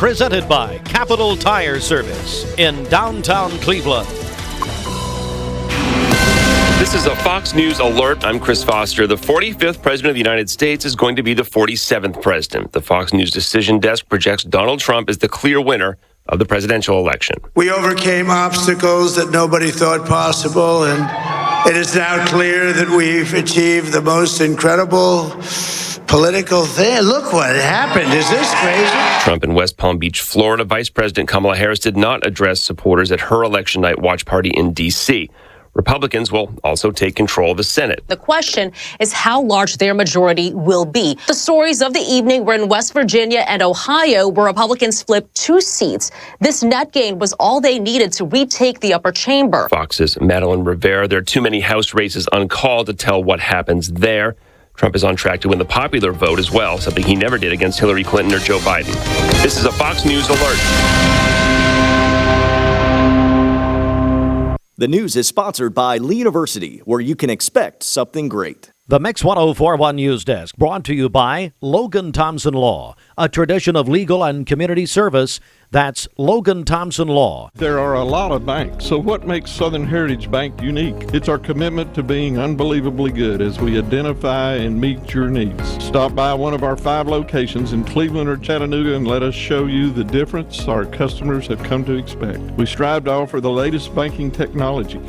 Presented by Capital Tire Service in downtown Cleveland. This is a Fox News alert. I'm Chris Foster. The 45th President of the United States is going to be the 47th President. The Fox News Decision Desk projects Donald Trump as the clear winner of the presidential election. We overcame obstacles that nobody thought possible, and it is now clear that we've achieved the most incredible political thing. Look what happened. Is this crazy? Trump in West Palm Beach, Florida. Vice President Kamala Harris did not address supporters at her election night watch party in D.C. Republicans will also take control of the Senate. The question is how large their majority will be. The stories of the evening were in West Virginia and Ohio, where Republicans flipped 2 seats. This net gain was all they needed to retake the upper chamber. Fox's Madeline Rivera. There are too many House races uncalled to tell what happens there. Trump is on track to win the popular vote as well, something he never did against Hillary Clinton or Joe Biden. This is a Fox News alert. The news is sponsored by Lee University, where you can expect something great. The Mix 1041 News Desk brought to you by Logan Thompson Law, a tradition of legal and community service. That's Logan Thompson Law. There are a lot of banks, so what makes Southern Heritage Bank unique? It's our commitment to being unbelievably good as we identify and meet your needs. Stop by one of our 5 locations in Cleveland or Chattanooga and let us show you the difference our customers have come to expect. We strive to offer the latest banking technology,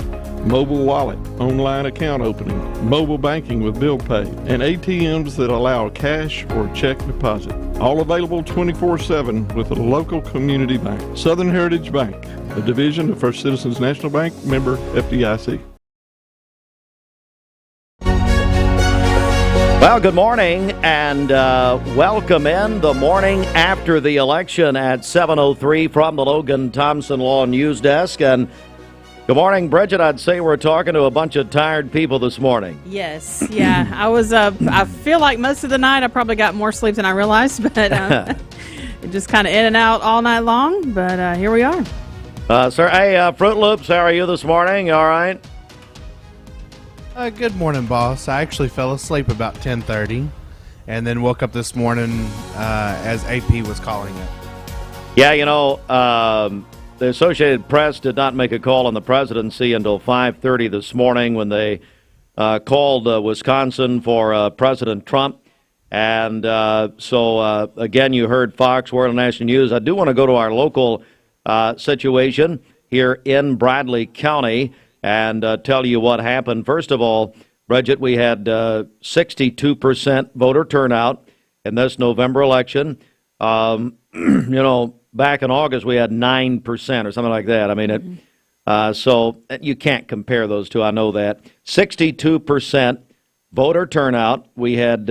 mobile wallet, online account opening, mobile banking with bill pay, and ATMs that allow cash or check deposit. All available 24/7 with a local community bank. Southern Heritage Bank, a division of First Citizens National Bank, member FDIC. Well, good morning and welcome in the morning after the election at 7:03 from the Logan Thompson Law News Desk. And good morning, Bridget. I'd say we're talking to a bunch of tired people this morning. Yes, yeah. I was up, I feel like most of the night I probably got more sleep than I realized, but just kind of in and out all night long, but here we are. Sir, hey, Fruit Loops, how are you this morning? You all right? Good morning, boss. I actually fell asleep about 10:30 and then woke up this morning as AP was calling it. Yeah, you know, the Associated Press did not make a call on the presidency until 5:30 this morning when they called Wisconsin for President Trump. And so, again, you heard Fox, World National News. I do want to go to our local situation here in Bradley County and tell you what happened. First of all, Bridget, we had 62% voter turnout in this November election. You know, back in August, we had 9% or something like that. I mean, so you can't compare those two. I know that. 62% voter turnout. We had,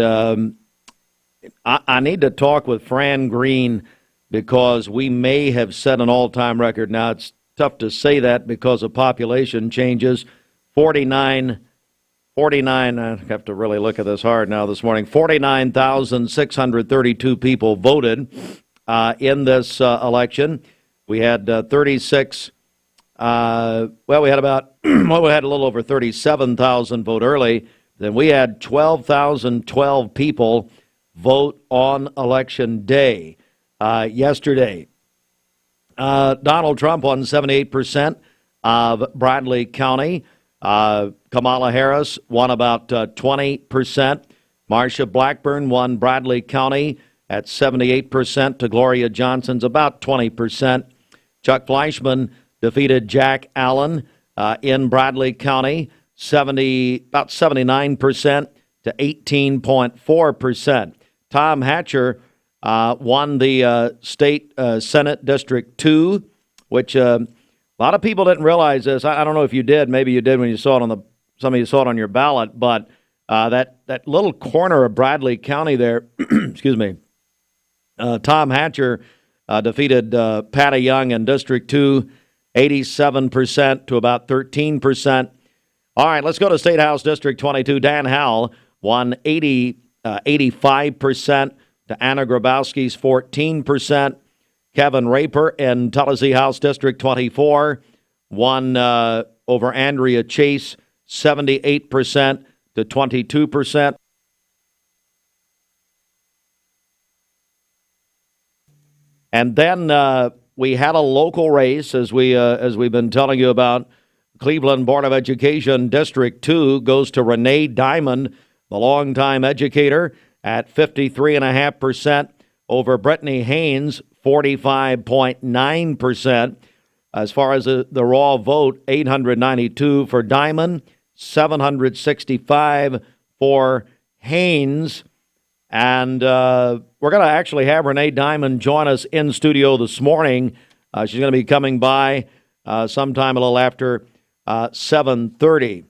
I need to talk with Fran Green because we may have set an all-time record. Now, it's tough to say that because of population changes. 49, I have to really look at this hard now this morning. 49,632 people voted in this election. We had 36, we had about, well, we had a little over 37,000 vote early. Then we had 12,012 people vote on Election Day yesterday. Donald Trump won 78% of Bradley County. Kamala Harris won about 20%. Marsha Blackburn won Bradley County at 78% to Gloria Johnson's about 20%. Chuck Fleischman defeated Jack Allen in Bradley County, about 79% to 18.4%. Tom Hatcher won the state Senate District 2, which a lot of people didn't realize this. I don't know if you did. Maybe you did when you saw it on some of you saw it on your ballot, but that little corner of Bradley County there, excuse me, Tom Hatcher defeated Patty Young in District 2, 87% to about 13%. All right, let's go to State House District 22. Dan Howell won 85% to Anna Grabowski's 14%. Kevin Raper in Tennessee House District 24 won over Andrea Chase 78% to 22%. And then we had a local race, as we've been telling you about. Cleveland Board of Education District 2 goes to Renee Diamond, the longtime educator, at 53.5% over Brittany Haynes, 45.9%. As far as the raw vote, 892 for Diamond, 765 for Haynes. And we're going to actually have Renee Diamond join us in studio this morning. She's going to be coming by sometime a little after 7:30.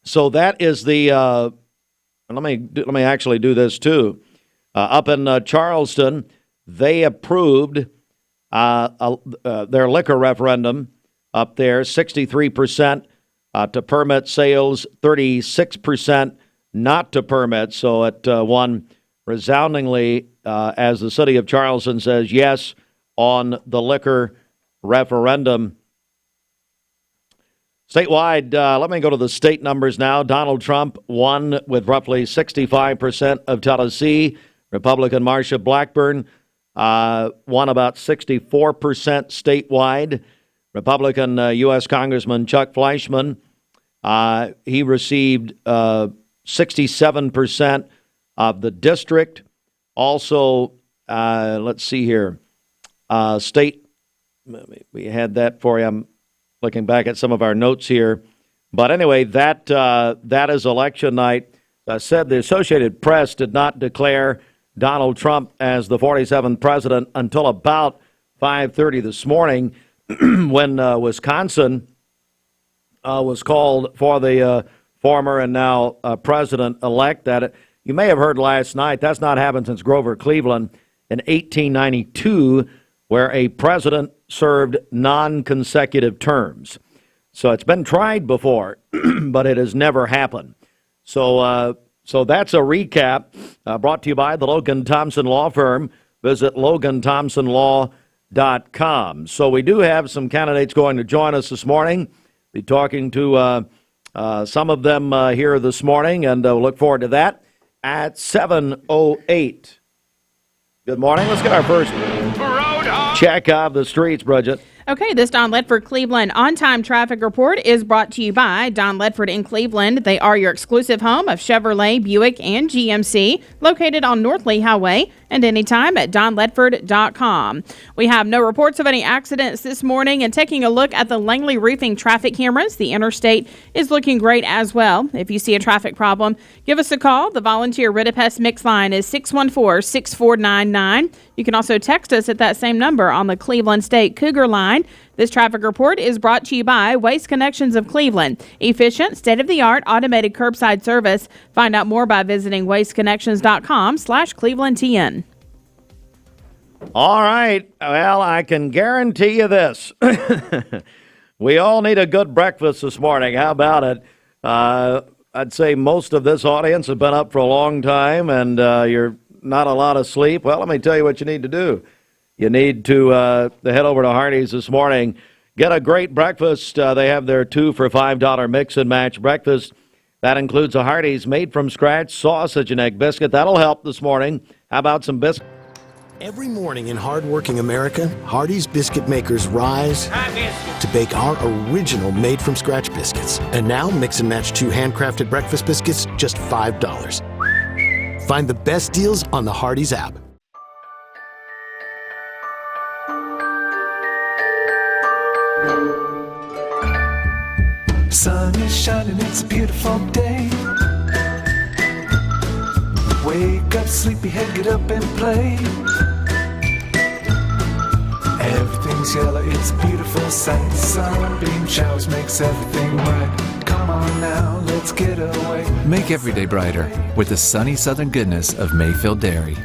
So that is the. Let me actually do this too. Up in Charleston, they approved their liquor referendum up there. 63% to permit sales, 36% not to permit. So it won resoundingly as the city of Charleston says yes on the liquor referendum. Statewide, let me go to the state numbers now. Donald Trump won with roughly 65% of Tennessee. Republican Marsha Blackburn won about 64% statewide. Republican U.S. Congressman Chuck Fleischman, he received 67% of the district. Also, let's see here, state, we had that for you. I'm looking back at some of our notes here. But anyway, that is election night. I said the Associated Press did not declare Donald Trump as the 47th president until about 5:30 this morning when Wisconsin was called for the former and now president-elect. That you may have heard last night, that's not happened since Grover Cleveland in 1892, where a president served non-consecutive terms. So it's been tried before, but it has never happened. So that's a recap brought to you by the Logan Thompson Law Firm. Visit LoganThompsonLaw.com. So we do have some candidates going to join us this morning. Be talking to some of them here this morning, and we'll look forward to that at 7:08. Good morning. Let's get our first check of the streets, Bridget. Okay, this Don Ledford Cleveland on-time traffic report is brought to you by Don Ledford in Cleveland. They are your exclusive home of Chevrolet, Buick, and GMC, located on North Lee Highway, and anytime at donledford.com. We have no reports of any accidents this morning, and taking a look at the Langley Roofing traffic cameras, the interstate is looking great as well. If you see a traffic problem, give us a call. The volunteer Ridipest mix line is 614-6499. You can also text us at that same number on the Cleveland State Cougar line. This traffic report is brought to you by Waste Connections of Cleveland. Efficient, state-of-the-art automated curbside service. Find out more by visiting wasteconnections.com/ClevelandTN. All right. Well, I can guarantee you this. We all need a good breakfast this morning. How about it? I'd say most of this audience have been up for a long time, and you're not a lot of sleep. Well, let me tell you what you need to do. You need to head over to Hardee's this morning. Get a great breakfast. They have their 2 for $5 mix and match breakfast. That includes a Hardee's made-from-scratch sausage and egg biscuit. That'll help this morning. How about some biscuits? Every morning in hardworking America, Hardee's biscuit makers rise to bake our original made-from-scratch biscuits. And now, mix and match 2 handcrafted breakfast biscuits, just $5. Find the best deals on the Hardee's app. Sun is shining, it's a beautiful day. Wake up, sleepyhead, get up and play. Everything's yellow, it's a beautiful sight. Sunbeam showers makes everything right. Come on now, let's get away. Make every day brighter with the sunny southern goodness of Mayfield Dairy.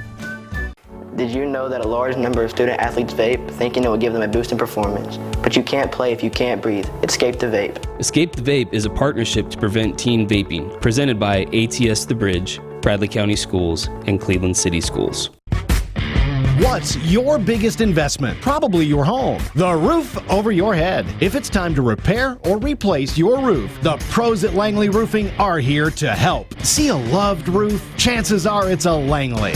Did you know that a large number of student athletes vape, thinking it will give them a boost in performance? But you can't play if you can't breathe. Escape the Vape. Escape the Vape is a partnership to prevent teen vaping, presented by ATS The Bridge, Bradley County Schools, and Cleveland City Schools. What's your biggest investment? Probably your home. The roof over your head. If it's time to repair or replace your roof, the pros at Langley Roofing are here to help. See a loved roof? Chances are it's a Langley.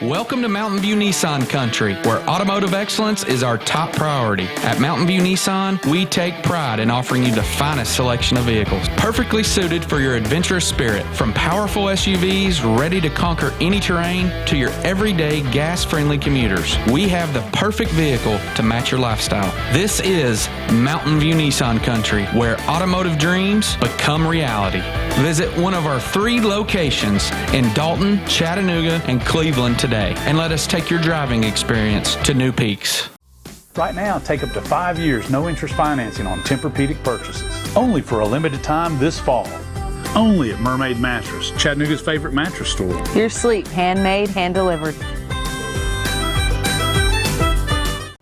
Welcome to Mountain View Nissan Country, where automotive excellence is our top priority. At Mountain View Nissan, we take pride in offering you the finest selection of vehicles, perfectly suited for your adventurous spirit. From powerful SUVs ready to conquer any terrain to your everyday gas-friendly commuters, we have the perfect vehicle to match your lifestyle. This is Mountain View Nissan Country, where automotive dreams become reality. Visit one of our 3 locations in Dalton, Chattanooga, and Cleveland today, and let us take your driving experience to new peaks. Right now, take up to 5 years no interest financing on Tempur-Pedic purchases. Only for a limited time this fall. Only at Mermaid Mattress, Chattanooga's favorite mattress store. Your sleep, handmade, hand-delivered.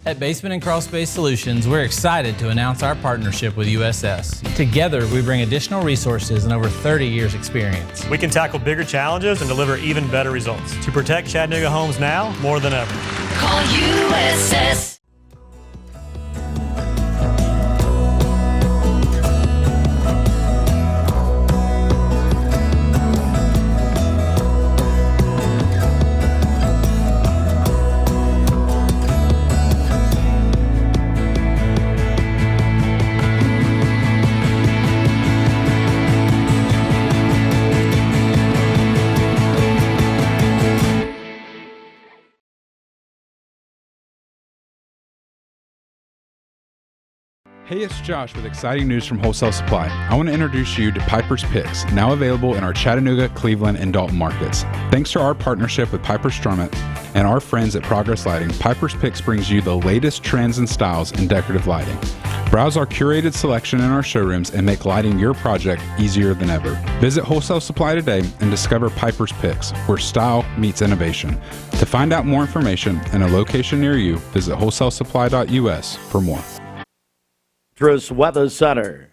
At Basement & Crawl Space Solutions, we're excited to announce our partnership with USS. Together, we bring additional resources and over 30 years experience. We can tackle bigger challenges and deliver even better results to protect Chattanooga homes now more than ever. Call USS. Hey, it's Josh with exciting news from Wholesale Supply. I want to introduce you to Piper's Picks, now available in our Chattanooga, Cleveland, and Dalton markets. Thanks to our partnership with Piper Strummett and our friends at Progress Lighting, Piper's Picks brings you the latest trends and styles in decorative lighting. Browse our curated selection in our showrooms and make lighting your project easier than ever. Visit Wholesale Supply today and discover Piper's Picks, where style meets innovation. To find out more information and a location near you, visit wholesalesupply.us for more. Mattress Weather Center.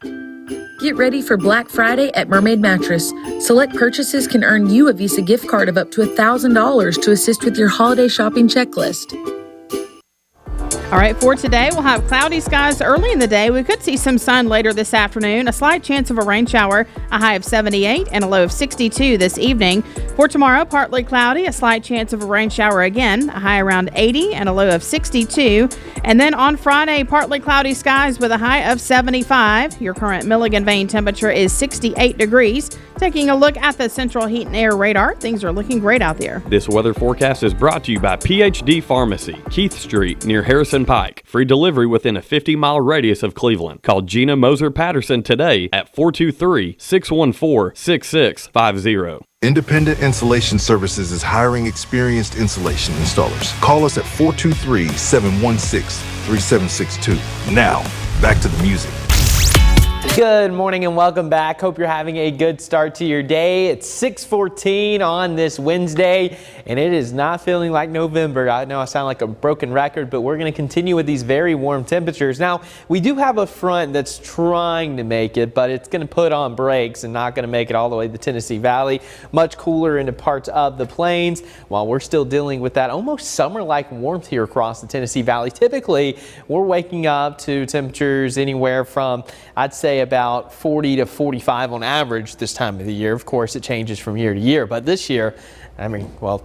Get ready for Black Friday at Mermaid Mattress. Select purchases can earn you a Visa gift card of up to $1,000 to assist with your holiday shopping checklist. All right, for today, we'll have cloudy skies early in the day. We could see some sun later this afternoon, a slight chance of a rain shower, a high of 78 and a low of 62 this evening. For tomorrow, partly cloudy, a slight chance of a rain shower again, a high around 80 and a low of 62. And then on Friday, partly cloudy skies with a high of 75. Your current Milligan Vane temperature is 68 degrees. Taking a look at the Central Heat and Air radar, things are looking great out there. This weather forecast is brought to you by PhD Pharmacy, Keith Street, near Harrison Pike. Free delivery within a 50-mile radius of Cleveland. Call Gina Moser Patterson today at 423-614-6650. Independent Insulation Services is hiring experienced insulation installers. Call us at 423-716-3762. Now, back to the music. Good morning and welcome back. Hope you're having a good start to your day. It's 6:14 on this Wednesday, and it is not feeling like November. I know I sound like a broken record, but we're going to continue with these very warm temperatures. Now, we do have a front that's trying to make it, but it's going to put on brakes and not going to make it all the way to the Tennessee Valley. Much cooler into parts of the plains, while we're still dealing with that almost summer-like warmth here across the Tennessee Valley. Typically, we're waking up to temperatures anywhere from, I'd say, about 40 to 45 on average this time of the year. Of course, it changes from year to year, but this year,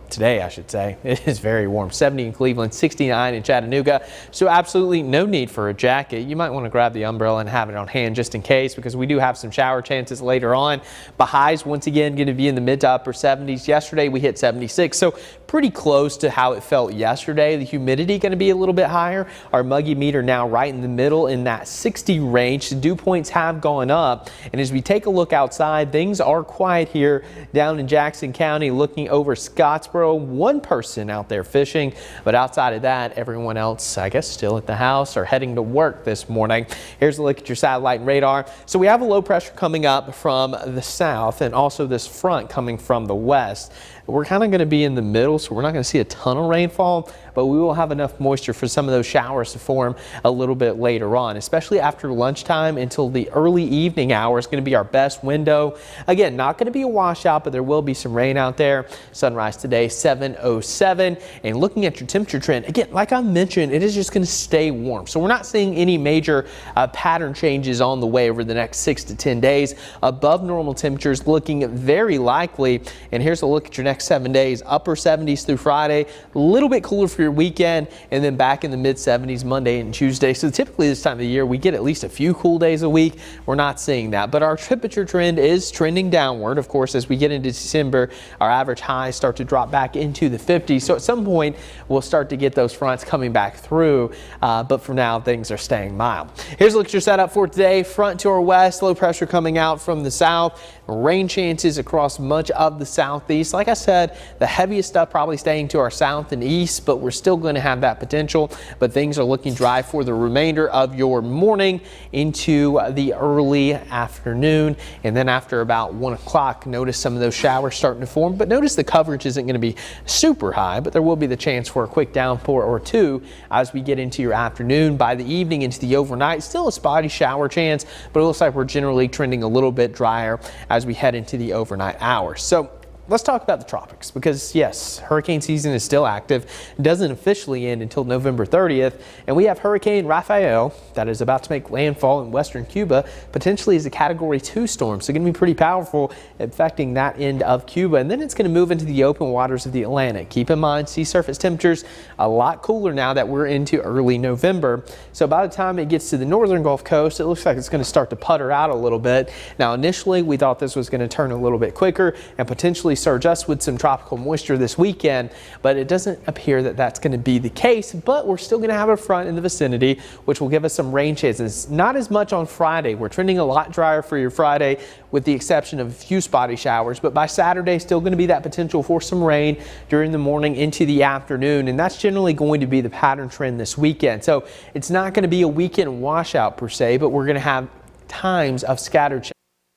today I should say, it is very warm. 70 in Cleveland, 69 in Chattanooga. So absolutely no need for a jacket. You might want to grab the umbrella and have it on hand just in case, because we do have some shower chances later on. But highs, once again, going to be in the mid to upper 70s. Yesterday we hit 76, so pretty close to how it felt yesterday. The humidity going to be a little bit higher. Our muggy meter now right in the middle in that 60 range. The dew points have gone up. And as we take a look outside, things are quiet here down in Jackson County, looking over Scottsboro. One person out there fishing, but outside of that, everyone else, I guess, still at the house or heading to work this morning. Here's a look at your satellite and radar. So we have a low pressure coming up from the south and also this front coming from the west. We're kind of going to be in the middle, so we're not going to see a ton of rainfall, but we will have enough moisture for some of those showers to form a little bit later on, especially after lunchtime until the early evening hour is going to be our best window. Again, not going to be a washout, but there will be some rain out there. Sunrise today, 7:07. And looking at your temperature trend, again, like I mentioned, it is just going to stay warm. So we're not seeing any major pattern changes on the way over the next 6 to 10 days. Above normal temperatures looking very likely. And here's a look at your next next 7 days. Upper 70s through Friday, a little bit cooler for your weekend, and then back in the mid 70s Monday and Tuesday. So typically this time of the year, we get at least a few cool days a week. We're not seeing that, but our temperature trend is trending downward. Of course, as we get into December, our average highs start to drop back into the 50s. So at some point, we'll start to get those fronts coming back through, but for now, things are staying mild. Here's a look at your setup for today. Front to our west, low pressure coming out from the south. Rain chances across much of the southeast. Like I said, the heaviest stuff probably staying to our south and east, but we're still going to have that potential. But things are looking dry for the remainder of your morning into the early afternoon. And then after about 1 o'clock, notice some of those showers starting to form. But notice the coverage isn't going to be super high, but there will be the chance for a quick downpour or two as we get into your afternoon. By the evening into the overnight, still a spotty shower chance, but it looks like we're generally trending a little bit drier as we head into the overnight hours. So let's talk about the tropics, because yes, hurricane season is still active. It doesn't officially end until November 30th, and we have Hurricane Rafael that is about to make landfall in western Cuba, potentially as a Category 2 storm. So going to be pretty powerful, affecting that end of Cuba, and then it's going to move into the open waters of the Atlantic. Keep in mind, sea surface temperatures a lot cooler now that we're into early November. So by the time it gets to the northern Gulf Coast, it looks like it's going to start to putter out a little bit. Now initially, we thought this was going to turn a little bit quicker and potentially surge us with some tropical moisture this weekend, but it doesn't appear that that's going to be the case. But we're still going to have a front in the vicinity, which will give us some rain chances. Not as much on Friday. We're trending a lot drier for your Friday, with the exception of a few spotty showers. But by Saturday, still going to be that potential for some rain during the morning into the afternoon, and that's generally going to be the pattern trend this weekend. So it's not going to be a weekend washout per se, but we're going to have times of scattered showers.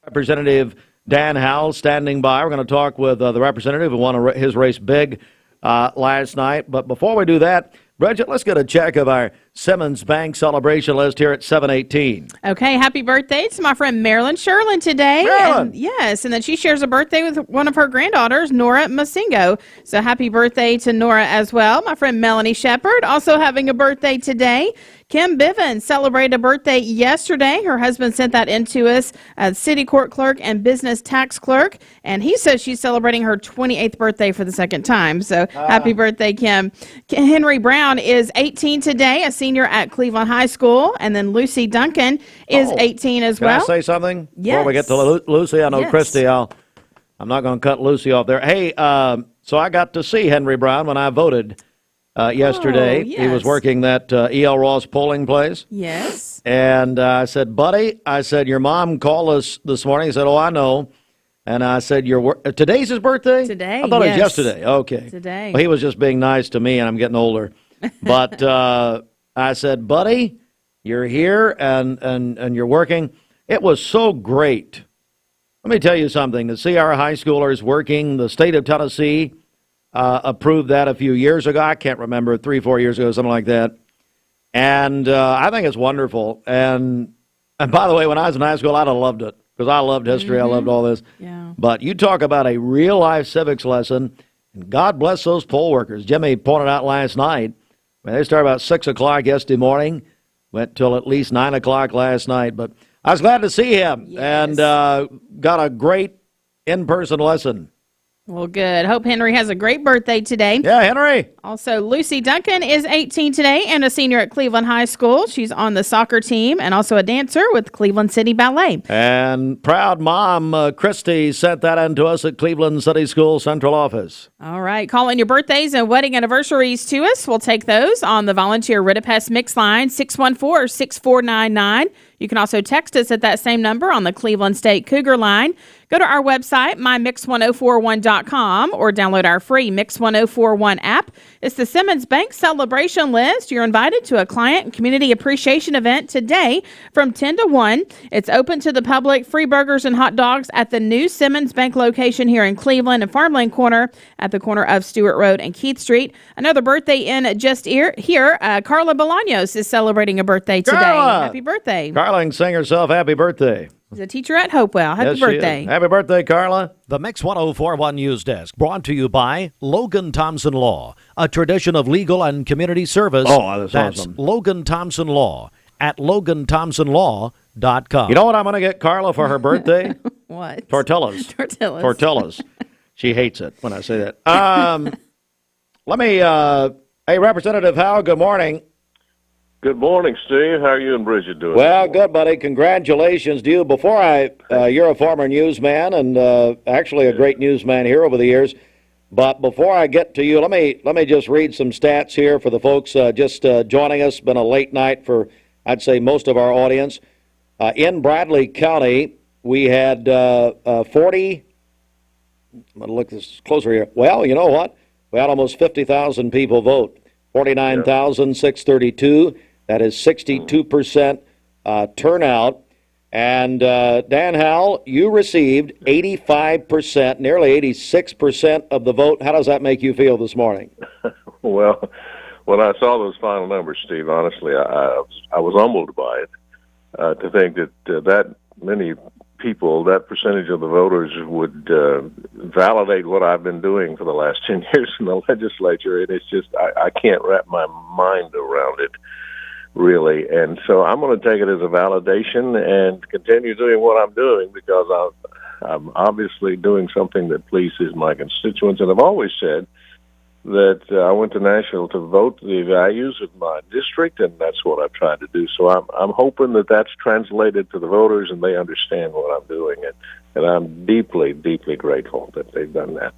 Representative Dan Howell standing by. We're going to talk with the representative who won his race big last night. But before we do that, Bridget, let's get a check of our Simmons Bank celebration list here at 7:18. Okay, happy birthday to my friend Marilyn Sherlin today. Marilyn! Yes, and then she shares a birthday with one of her granddaughters, Nora Masingo. So happy birthday to Nora as well. My friend Melanie Shepard also having a birthday today. Kim Bivens celebrated a birthday yesterday. Her husband sent that in to us, city court clerk and business tax clerk, and he says she's celebrating her 28th birthday for the second time. So happy birthday, Kim. Henry Brown is 18 today, a senior at Cleveland High School, and then Lucy Duncan is 18 as well. Can I say something? Yes. Before we get to Lucy, I know Yes. Christy, I'm not going to cut Lucy off there. Hey, so I got to see Henry Brown when I voted yesterday. yes. He was working that E.L. Ross polling place. Yes. And I said, buddy, your mom called us this morning. He said, oh, I know. And I said, today's his birthday? Today, I thought it was yes. yesterday. Okay. Today. Well, he was just being nice to me, and I'm getting older. But I said, buddy, you're here and you're working. It was so great. Let me tell you something. To see our high schoolers working, the state of Tennessee approved that a few years ago. I can't remember, 3-4 years ago, something like that. And I think it's wonderful. And by the way, when I was in high school, I'd have loved it because I loved history. I loved all this. Yeah. But you talk about a real-life civics lesson, and God bless those poll workers. Jimmy pointed out last night, they started about 6 o'clock yesterday morning, went till at least 9 o'clock last night. But I was glad to see him and got a great in-person lesson. Well, good. Hope Henry has a great birthday today. Yeah, Henry. Also, Lucy Duncan is 18 today and a senior at Cleveland High School. She's on the soccer team and also a dancer with Cleveland City Ballet. And proud mom, Christy, sent that in to us at Cleveland City School Central Office. All right. Call in your birthdays and wedding anniversaries to us. We'll take those on the Volunteer Ritapest Mix line, 614-6499. You can also text us at that same number on the Cleveland State Cougar line. Go to our website, mymix1041.com, or download our free Mix 1041 app. It's the Simmons Bank celebration list. You're invited to a client and community appreciation event today from 10 to 1. It's open to the public. Free burgers and hot dogs at the new Simmons Bank location here in Cleveland and Farmland Corner at the corner of Stewart Road and Keith Street. Another birthday in just here. Carla Bolaños is celebrating a birthday today. Carla! Happy birthday. Carla can sing herself happy birthday. She's a teacher at Hopewell. Happy Yes, she is. birthday. Happy birthday, Carla. The Mix 1041 News Desk brought to you by Logan Thompson Law, a tradition of legal and community service. Oh, that's awesome. Logan Thompson Law at LoganThompsonLaw.com. You know what I'm going to get Carla for her birthday? What? Tortillas. Tortillas. Tortillas. She hates it when I say that. Hey, Representative Howe, good morning. Good morning, Steve. How are you and Bridget doing? Well, good, buddy. Congratulations to you. You're a former newsman and actually a great newsman here over the years. But before I get to you, let me just read some stats here for the folks just joining us. It's been a late night for, I'd say, most of our audience. In Bradley County, we had 40. I'm going to look this closer here. Well, you know what? We had almost 50,000 people vote. 49,632. That is 62% turnout. And Dan Howell, you received 85%, nearly 86% of the vote. How does that make you feel this morning? Well, when I saw those final numbers, Steve, honestly, I was humbled by it. To think that that many people, that percentage of the voters would validate what I've been doing for the last 10 years in the legislature. And it's just, I can't wrap my mind around it, really. And so I'm going to take it as a validation and continue doing what I'm doing because I'm obviously doing something that pleases my constituents. And I've always said that I went to Nashville to vote the values of my district, and that's what I've tried to do. So I'm hoping that that's translated to the voters and they understand what I'm doing. And I'm deeply, deeply grateful that they've done that.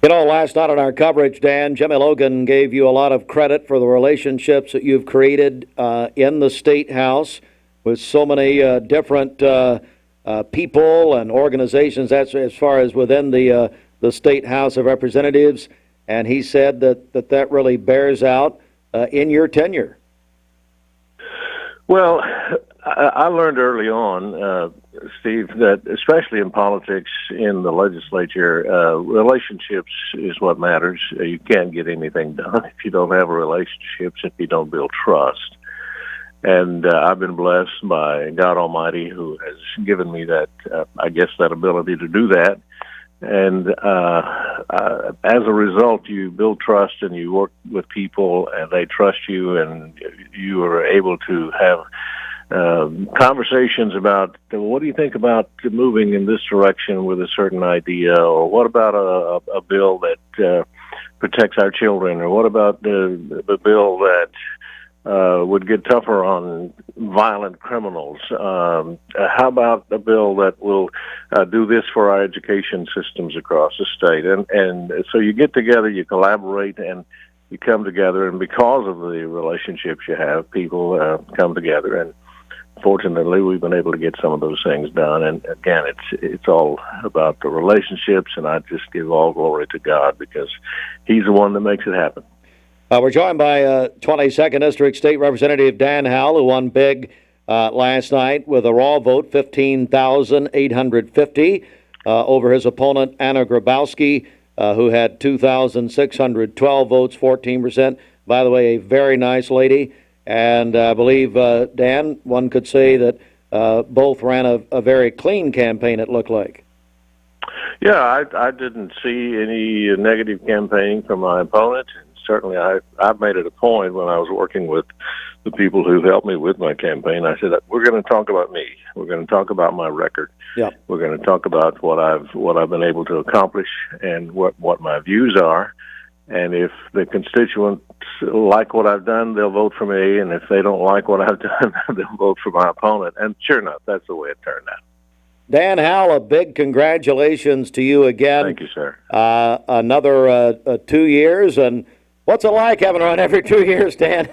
You know, last night on our coverage, Dan, Jimmy Logan gave you a lot of credit for the relationships that you've created in the State House with so many different people and organizations. That's as far as within the State House of Representatives. And he said that really bears out in your tenure. Well, I learned early on, Steve, that especially in politics, in the legislature, relationships is what matters. You can't get anything done if you don't have relationships, if you don't build trust. And I've been blessed by God Almighty, who has given me that, that ability to do that. And as a result, you build trust and you work with people and they trust you, and you are able to have conversations about, what do you think about moving in this direction with a certain idea, or what about a bill that protects our children, or what about the bill that would get tougher on violent criminals? How about a bill that will do this for our education systems across the state? And so you get together, you collaborate, and you come together, and because of the relationships you have, people come together. And fortunately, we've been able to get some of those things done. And again, it's all about the relationships, and I just give all glory to God because He's the one that makes it happen. We're joined by 22nd District State Representative Dan Howell, who won big last night with a raw vote, 15,850, over his opponent, Anna Grabowski, who had 2,612 votes, 14%. By the way, a very nice lady. And I believe, Dan, one could say that both ran a very clean campaign, it looked like. Yeah, I didn't see any negative campaigning from my opponent. Certainly, I've made it a point when I was working with the people who helped me with my campaign. I said, we're going to talk about me. We're going to talk about my record. Yeah. We're going to talk about what I've been able to accomplish and what my views are. And if the constituents like what I've done, they'll vote for me. And if they don't like what I've done, they'll vote for my opponent. And sure enough, that's the way it turned out. Dan Howell, a big congratulations to you again. Thank you, sir. Another 2 years, and what's it like having run every 2 years, Dan?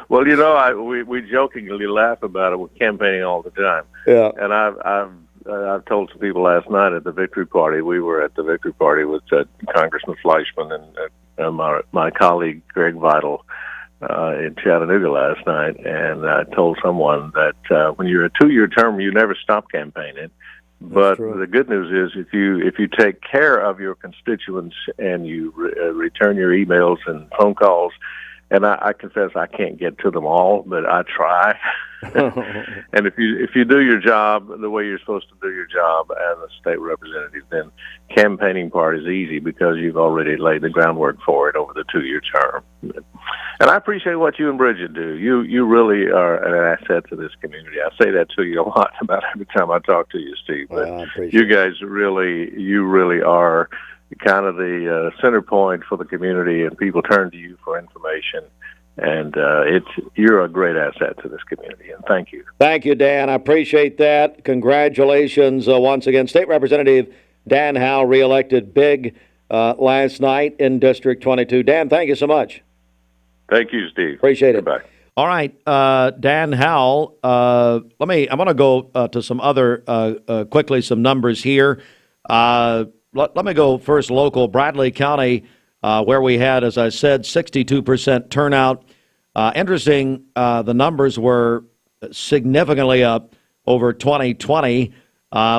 Well, you know, we jokingly laugh about it. We're campaigning all the time. Yeah. And I've told some people last night at the victory party. We were at the victory party with Congressman Fleischman and my colleague Greg Vital in Chattanooga last night. And I told someone that when you're a 2-year term, you never stop campaigning. But the good news is if you take care of your constituents and you return your emails and phone calls and I confess I can't get to them all, but I try. And if you do your job the way you're supposed to do your job as a state representative, then campaigning part is easy because you've already laid the groundwork for it over the 2-year term. And I appreciate what you and Bridget do. You really are an asset to this community. I say that to you a lot about every time I talk to you, Steve. But you guys really are kind of the center point for the community, and people turn to you for information. And you're a great asset to this community, and thank you. Thank you, Dan. I appreciate that. Congratulations once again. State Representative Dan Howell reelected big last night in District 22. Dan, thank you so much. Thank you, Steve. Appreciate it. Goodbye. All right, Dan Howell. I'm going to go to some other quickly some numbers here. Let me go first local. Bradley County, where we had, as I said, 62% turnout. Interesting, the numbers were significantly up over 2020.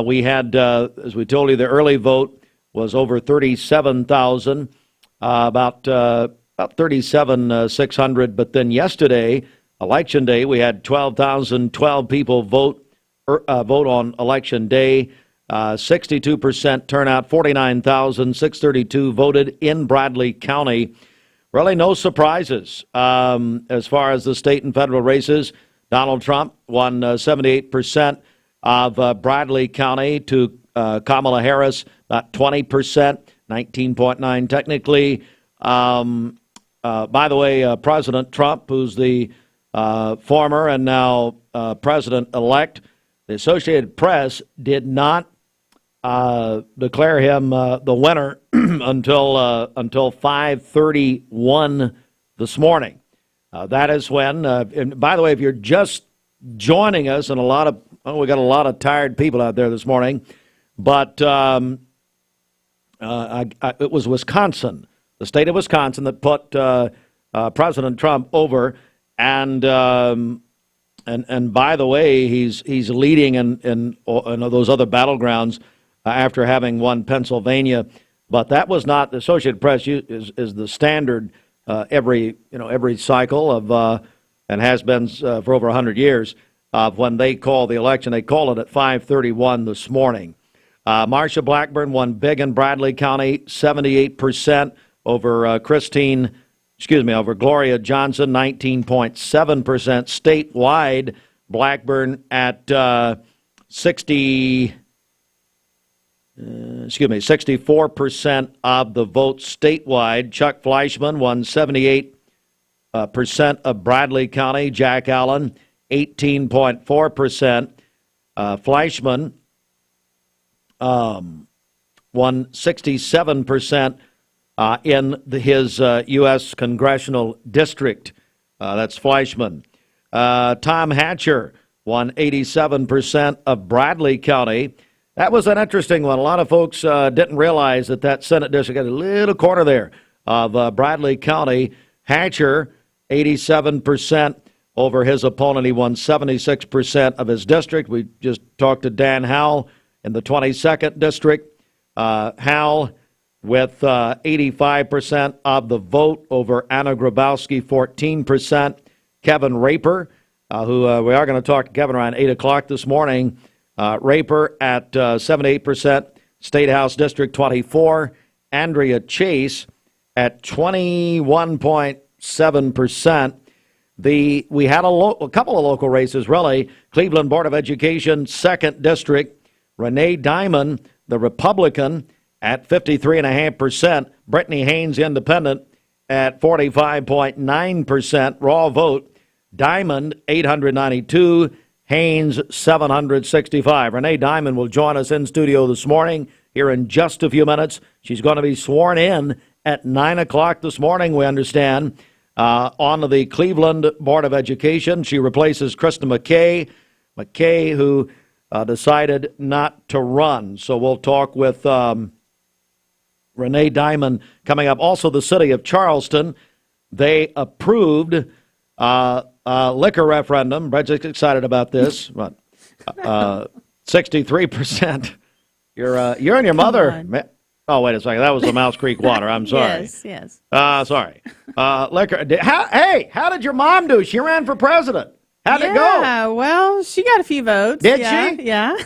We had, as we told you, the early vote was over 37,000, about 37,600. But then yesterday, Election Day, we had 12,012 people vote on Election Day. 62% turnout, 49,632 voted in Bradley County. Really no surprises as far as the state and federal races. Donald Trump won 78% of Bradley County to Kamala Harris, about 20%, 19.9 technically. By the way, President Trump, who's the former and now president-elect, the Associated Press did not declare him the winner until 5:31 this morning. That is when. And by the way, if you're just joining us, and we got a lot of tired people out there this morning, but it was Wisconsin, the state of Wisconsin, that put President Trump over, and by the way, he's leading in those other battlegrounds. After having won Pennsylvania, but that was not the Associated Press is the standard every cycle of and has been for over 100 years of when they call the election. They call it at 5:31 this morning. Marsha Blackburn won big in Bradley County, 78% over over Gloria Johnson, 19.7%. Statewide, Blackburn at 64% of the vote statewide. Chuck Fleischman won 78% of Bradley County. Jack Allen, 18.4%. Fleischman won 67% in his U.S. congressional district. That's Fleischman. Tom Hatcher won 87% of Bradley County. That was an interesting one. A lot of folks didn't realize that Senate district had a little corner there of Bradley County. Hatcher, 87% over his opponent. He won 76% of his district. We just talked to Dan Howell in the 22nd district. Howell with 85% of the vote over Anna Grabowski, 14%. Kevin Raper, who we are going to talk to Kevin around 8 o'clock this morning. Raper at 78%, State House District 24. Andrea Chase at 21.7%. We had a couple of local races, really. Cleveland Board of Education, 2nd District. Renee Diamond, the Republican, at 53.5%. Brittany Haynes, Independent, at 45.9% raw vote. Diamond, 892. Haynes, 765. Renee Diamond will join us in studio this morning here in just a few minutes. She's going to be sworn in at 9 o'clock this morning, we understand, on the Cleveland Board of Education. She replaces Krista McKay, who decided not to run. So we'll talk with Renee Diamond coming up. Also, the city of Charleston, they approved liquor referendum. Brett's excited about this. But 63%. You're and your mother. Oh, wait a second. That was the Mouse Creek water. I'm sorry. Yes. Sorry. Liquor. How did your mom do? She ran for president. How'd it go? Yeah, well, she got a few votes. Did she? Yeah.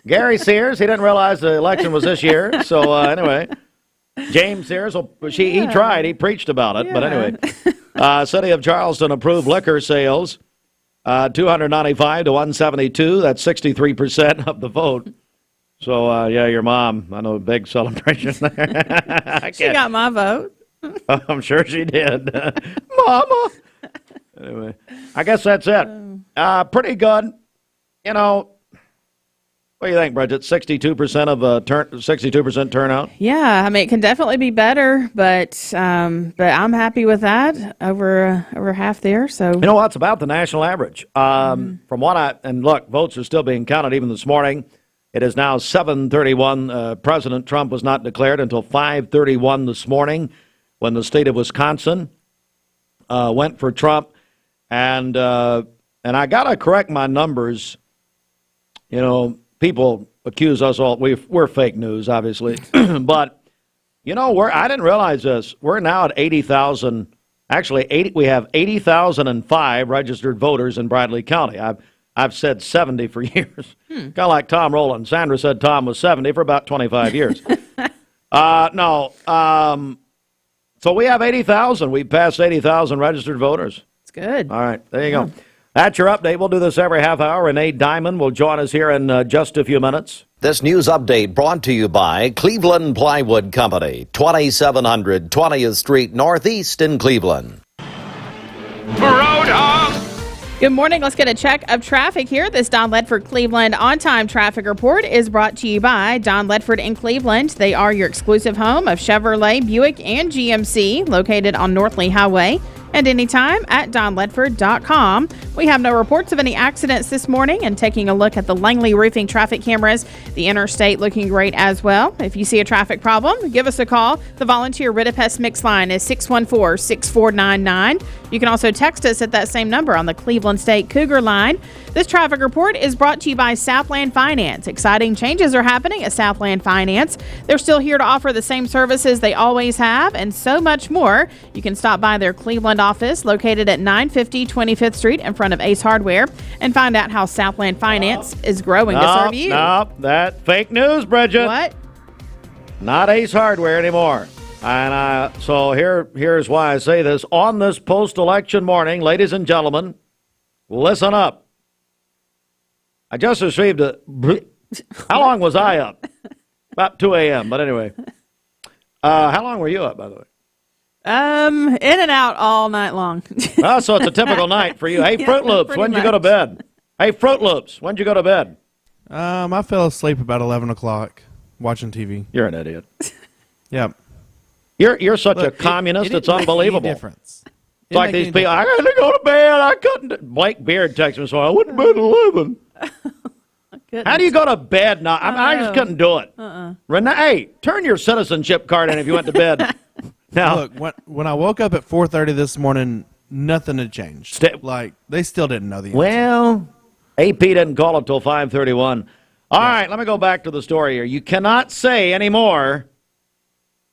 Gary Sears, he didn't realize the election was this year. So anyway, James Sears, he tried. He preached about it. But anyway, City of Charleston approved liquor sales, 295 to 172. That's 63% of the vote. So, your mom, I know, a big celebration there. She got my vote. I'm sure she did. Mama! Anyway, I guess that's it. Pretty good. You know, what do you think, Bridget? 62% of 62% turnout? Yeah, I mean, it can definitely be better, but I'm happy with that, over half there. So you know what? It's about the national average. From what look, votes are still being counted even this morning. It is now 7:31. President Trump was not declared until 5:31 this morning when the state of Wisconsin went for Trump. And I got to correct my numbers. You know, people accuse us all. We're fake news, obviously. But, you know, I didn't realize this. We're now at 80,000. Actually, we have 80,005 registered voters in Bradley County. I've said 70 for years. Kind of like Tom Rowland. Sandra said Tom was 70 for about 25 years. So we have 80,000. We passed 80,000 registered voters. It's good. All right, there you go. That's your update. We'll do this every half hour. Renee Diamond will join us here in just a few minutes. This news update brought to you by Cleveland Plywood Company, 2700 20th Street Northeast in Cleveland. Good morning. Let's get a check of traffic here. This Don Ledford Cleveland on-time traffic report is brought to you by Don Ledford in Cleveland. They are your exclusive home of Chevrolet, Buick, and GMC, located on North Lee Highway. And anytime at donledford.com. We have no reports of any accidents this morning. And taking a look at the Langley Roofing traffic cameras, the interstate looking great as well. If you see a traffic problem, give us a call. The volunteer Ridipest Mix line is 614-6499. You can also text us at that same number on the Cleveland State Cougar line. This traffic report is brought to you by Southland Finance. Exciting changes are happening at Southland Finance. They're still here to offer the same services they always have and so much more. You can stop by their Cleveland office located at 950 25th Street in front of Ace Hardware and find out how Southland Finance is growing to serve you. No, that fake news, Bridget. What? Not Ace Hardware anymore. And so here's why I say this. On this post-election morning, ladies and gentlemen, listen up. I just received how long was I up? About 2 a.m., but anyway. How long were you up, by the way? In and out all night long. So it's a typical night for you. Hey, Fruit Loops, when'd you go to bed? Hey, Fruit Loops, when'd you go to bed? I fell asleep about 11 o'clock watching TV. You're an idiot. Yep. You're such a communist, it's unbelievable. Difference. It's like these people, I got to go to bed, I couldn't. Blake Beard texted me, so I went to bed at 11. How do you go to bed now? I just couldn't do it. Renee, hey, turn your citizenship card in if you went to bed. Now, look, when I woke up at 4:30 this morning, nothing had changed. They still didn't know the answer. Well, AP didn't call it till 5:31. All right, let me go back to the story here. You cannot say anymore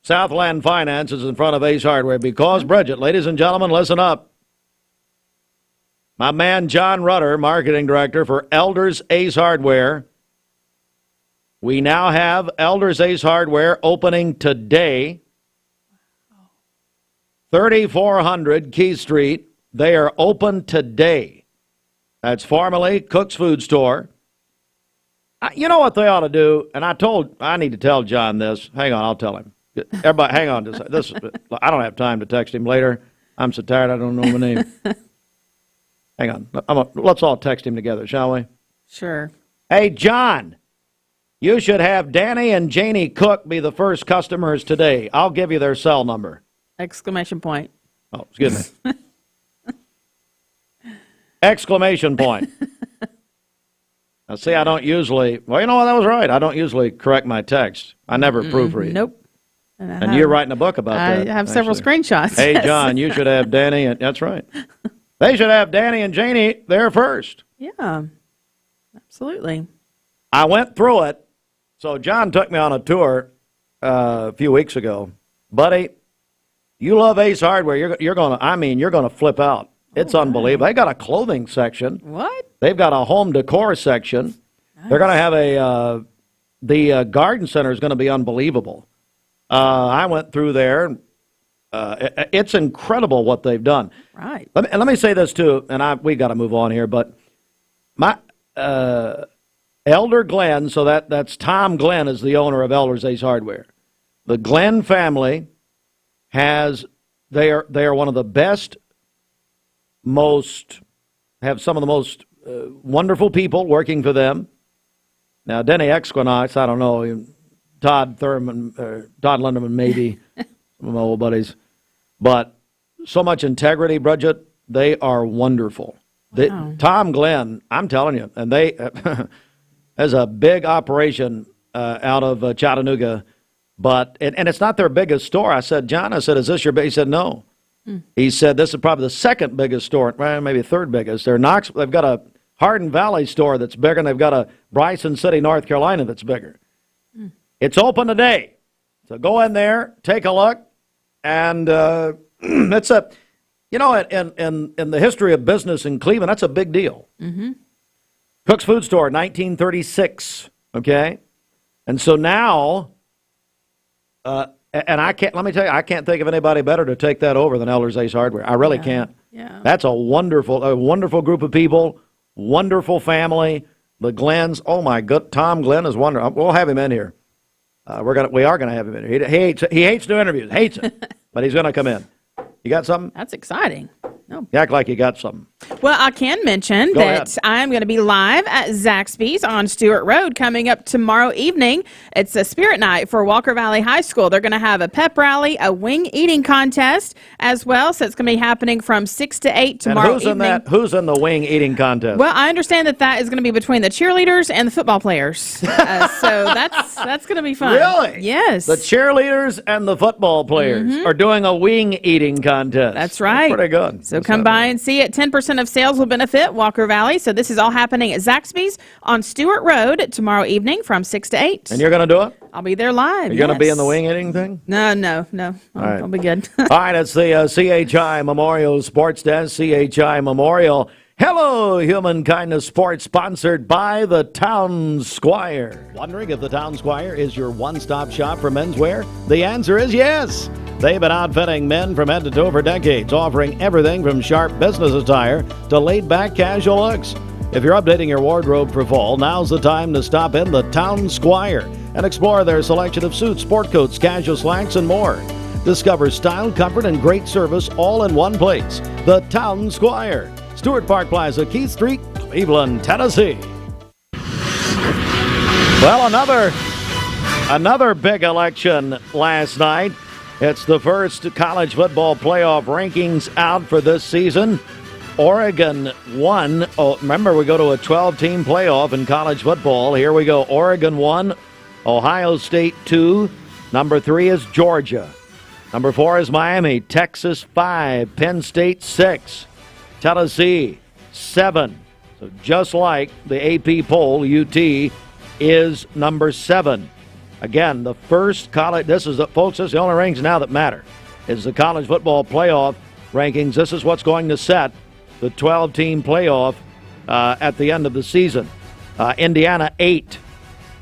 Southland Finance is in front of Ace Hardware because, Bridget, ladies and gentlemen, listen up. My man John Rutter, marketing director for Elders Ace Hardware. We now have Elders Ace Hardware opening today. 3400 Key Street. They are open today. That's formerly Cook's Food Store. You know what they ought to do? And I need to tell John this. Hang on, I'll tell him. Everybody, hang on. I don't have time to text him later. I'm so tired I don't know my name. Hang on. Let's all text him together, shall we? Sure. Hey, John, you should have Danny and Janie Cook be the first customers today. I'll give you their cell number. Exclamation point. Oh, excuse me. Exclamation point. Now, see, I don't usually, well, you know what, that was right. I don't usually correct my text. I never proofread. Nope. And you're writing a book about that. I have several screenshots. Hey, John, you should have Danny, and that's right. They should have Danny and Janie there first. Yeah, absolutely. I went through it. So John took me on a tour. a few weeks ago, buddy. You love Ace Hardware. You're gonna flip out. It's unbelievable. They got a clothing section. What? They've got a home decor section. Nice. They're gonna have the garden center is going to be unbelievable. I went through there. It's incredible what they've done. Right. Let me say this too, and we got to move on here. But my Elder Glenn, so that's Tom Glenn, is the owner of Elder's Ace Hardware. The Glenn family they are one of the best, have some of the most wonderful people working for them. Now, Denny Equinox, I don't know, Todd Linderman, maybe, some of my old buddies. But so much integrity, Bridget, they are wonderful. Wow. Tom Glenn, I'm telling you, and there's a big operation out of Chattanooga, but and it's not their biggest store. I said, John, is this your big? He said, no. He said, this is probably the second biggest store, well, maybe third biggest. They've got a Hardin Valley store that's bigger, and they've got a Bryson City, North Carolina that's bigger. It's open today. So go in there, take a look, and it's in the history of business in Cleveland, that's a big deal. Mm-hmm. Cook's Food Store, 1936, okay? And so now, and let me tell you, I can't think of anybody better to take that over than Elder's Ace Hardware. I really can't. Yeah. That's a wonderful group of people. Wonderful family, the Glens. Oh my God, Tom Glenn is wonderful. We'll have him in here. We are gonna have him in here. He hates new interviews, hates it, but he's gonna come in. You got something? That's exciting. No. You act like you got something. Well, I can mention Go that ahead. I'm going to be live at Zaxby's on Stewart Road coming up tomorrow evening. It's a spirit night for Walker Valley High School. They're going to have a pep rally, a wing eating contest as well. So it's going to be happening from 6 to 8 tomorrow evening. Who's in the wing eating contest? Well, I understand that is going to be between the cheerleaders and the football players. So that's going to be fun. Really? Yes. The cheerleaders and the football players are doing a wing eating contest. That's right. Pretty good. So come by and see it. 10% of sales will benefit Walker Valley. So this is all happening at Zaxby's on Stewart Road tomorrow evening from 6 to 8. And you're going to do it? I'll be there live. You're going to be in the wing eating thing? No. right. I'll be good. All right, it's the CHI Memorial Sports Desk, CHI Memorial. Hello, Human Kindness Sports, sponsored by the Town Squire. Wondering if the Town Squire is your one-stop shop for menswear? The answer is yes. They've been outfitting men from head to toe for decades, offering everything from sharp business attire to laid-back casual looks. If you're updating your wardrobe for fall, now's the time to stop in the Town Squire and explore their selection of suits, sport coats, casual slacks, and more. Discover style, comfort, and great service all in one place. The Town Squire. Stewart Park Plaza, Keith Street, Cleveland, Tennessee. Well, another big election last night. It's the first college football playoff rankings out for this season. Oregon won. Oh, remember, we go to a 12-team playoff in college football. Here we go. Oregon 1, Ohio State 2. Number 3 is Georgia. Number 4 is Miami. Texas 5. Penn State 6. Tennessee 7. So just like the AP poll, UT is number 7. Again, the first college, folks, this is the only rankings now that matter, is the college football playoff rankings. This is what's going to set the 12-team playoff at the end of the season. Indiana 8.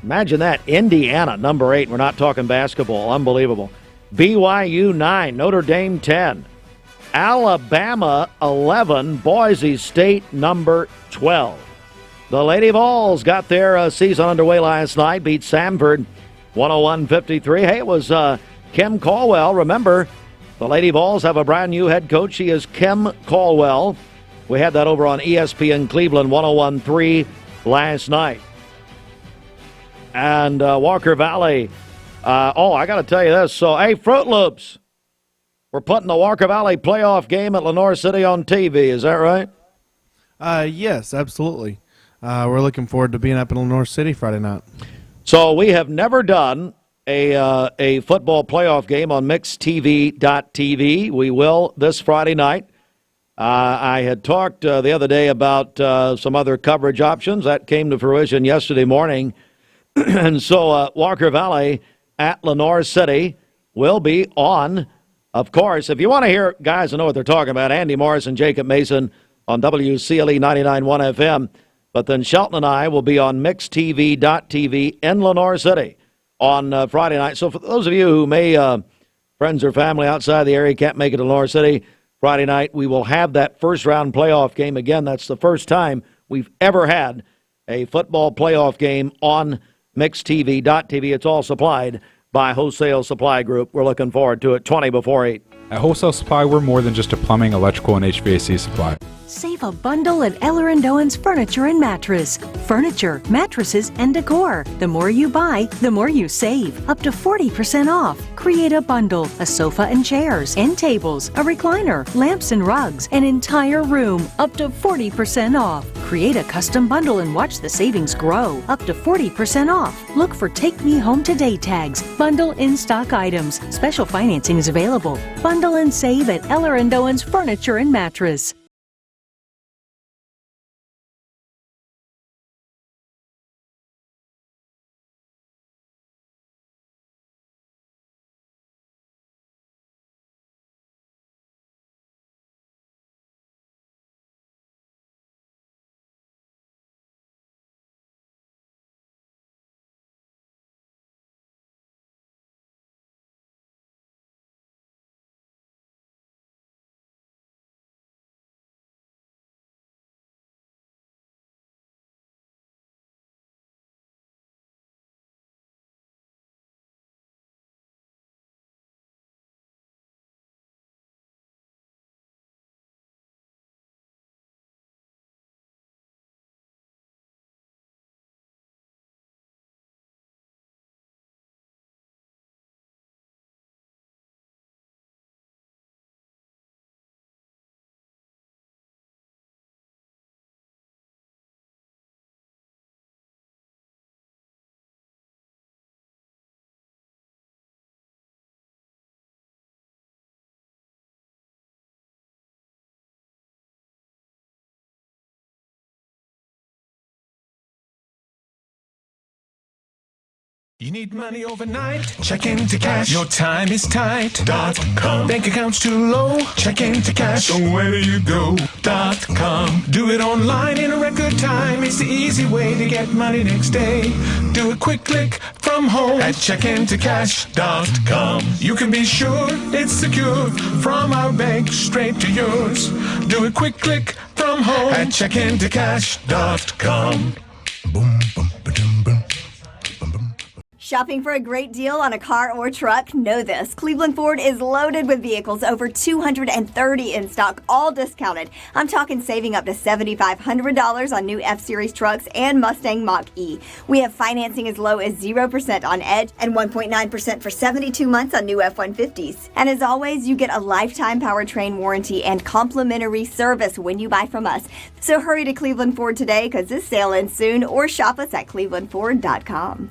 Imagine that, Indiana number 8. We're not talking basketball. Unbelievable. BYU 9. Notre Dame 10. Alabama 11. Boise State number 12. The Lady Vols got their season underway last night. Beat Samford 101-53. Hey, it was Kim Caldwell. Remember, the Lady Vols have a brand new head coach. She is Kim Caldwell. We had that over on ESPN Cleveland 101.3 last night. And Walker Valley. I got to tell you this. So, hey, Fruit Loops. We're putting the Walker Valley playoff game at Lenore City on TV. Is that right? Yes, absolutely. We're looking forward to being up in Lenore City Friday night. So we have never done a football playoff game on mixedtv.tv. We will this Friday night. I had talked the other day about some other coverage options. That came to fruition yesterday morning. And so Walker Valley at Lenore City will be on, of course. If you want to hear guys who know what they're talking about, Andy Morris and Jacob Mason on WCLE 99.1 FM. But then Shelton and I will be on mixtv.tv in Lenore City on Friday night. So for those of you who may, friends or family outside the area can't make it to Lenore City, Friday night we will have that first round playoff game. Again, that's the first time we've ever had a football playoff game on mixtv.tv. It's all supplied by Wholesale Supply Group. We're looking forward to it. 20 before 8. At Wholesale Supply, we're more than just a plumbing, electrical, and HVAC supply. Save a bundle at Eller & Owen's Furniture and Mattress. Furniture, mattresses, and decor. The more you buy, the more you save. Up to 40% off. Create a bundle, a sofa and chairs, end tables, a recliner, lamps and rugs, an entire room. Up to 40% off. Create a custom bundle and watch the savings grow. Up to 40% off. Look for Take Me Home Today tags. Bundle in-stock items. Special financing is available. Bundle and save at Eller & Owen's Furniture and Mattress. You need money overnight? Check into cash. Your time is tight. .com. Bank account's too low? Check into cash. So where do you go? .com. Do it online in a record time. It's the easy way to get money next day. Do a quick click from home at checkintocash.com. You can be sure it's secure from our bank straight to yours. Do a quick click from home at checkintocash.com. Boom, boom, ba-dum, boom. Shopping for a great deal on a car or truck? Know this. Cleveland Ford is loaded with vehicles, over 230 in stock, all discounted. I'm talking saving up to $7,500 on new F-Series trucks and Mustang Mach-E. We have financing as low as 0% on Edge and 1.9% for 72 months on new F-150s. And as always, you get a lifetime powertrain warranty and complimentary service when you buy from us. So hurry to Cleveland Ford today because this sale ends soon, or shop us at clevelandford.com.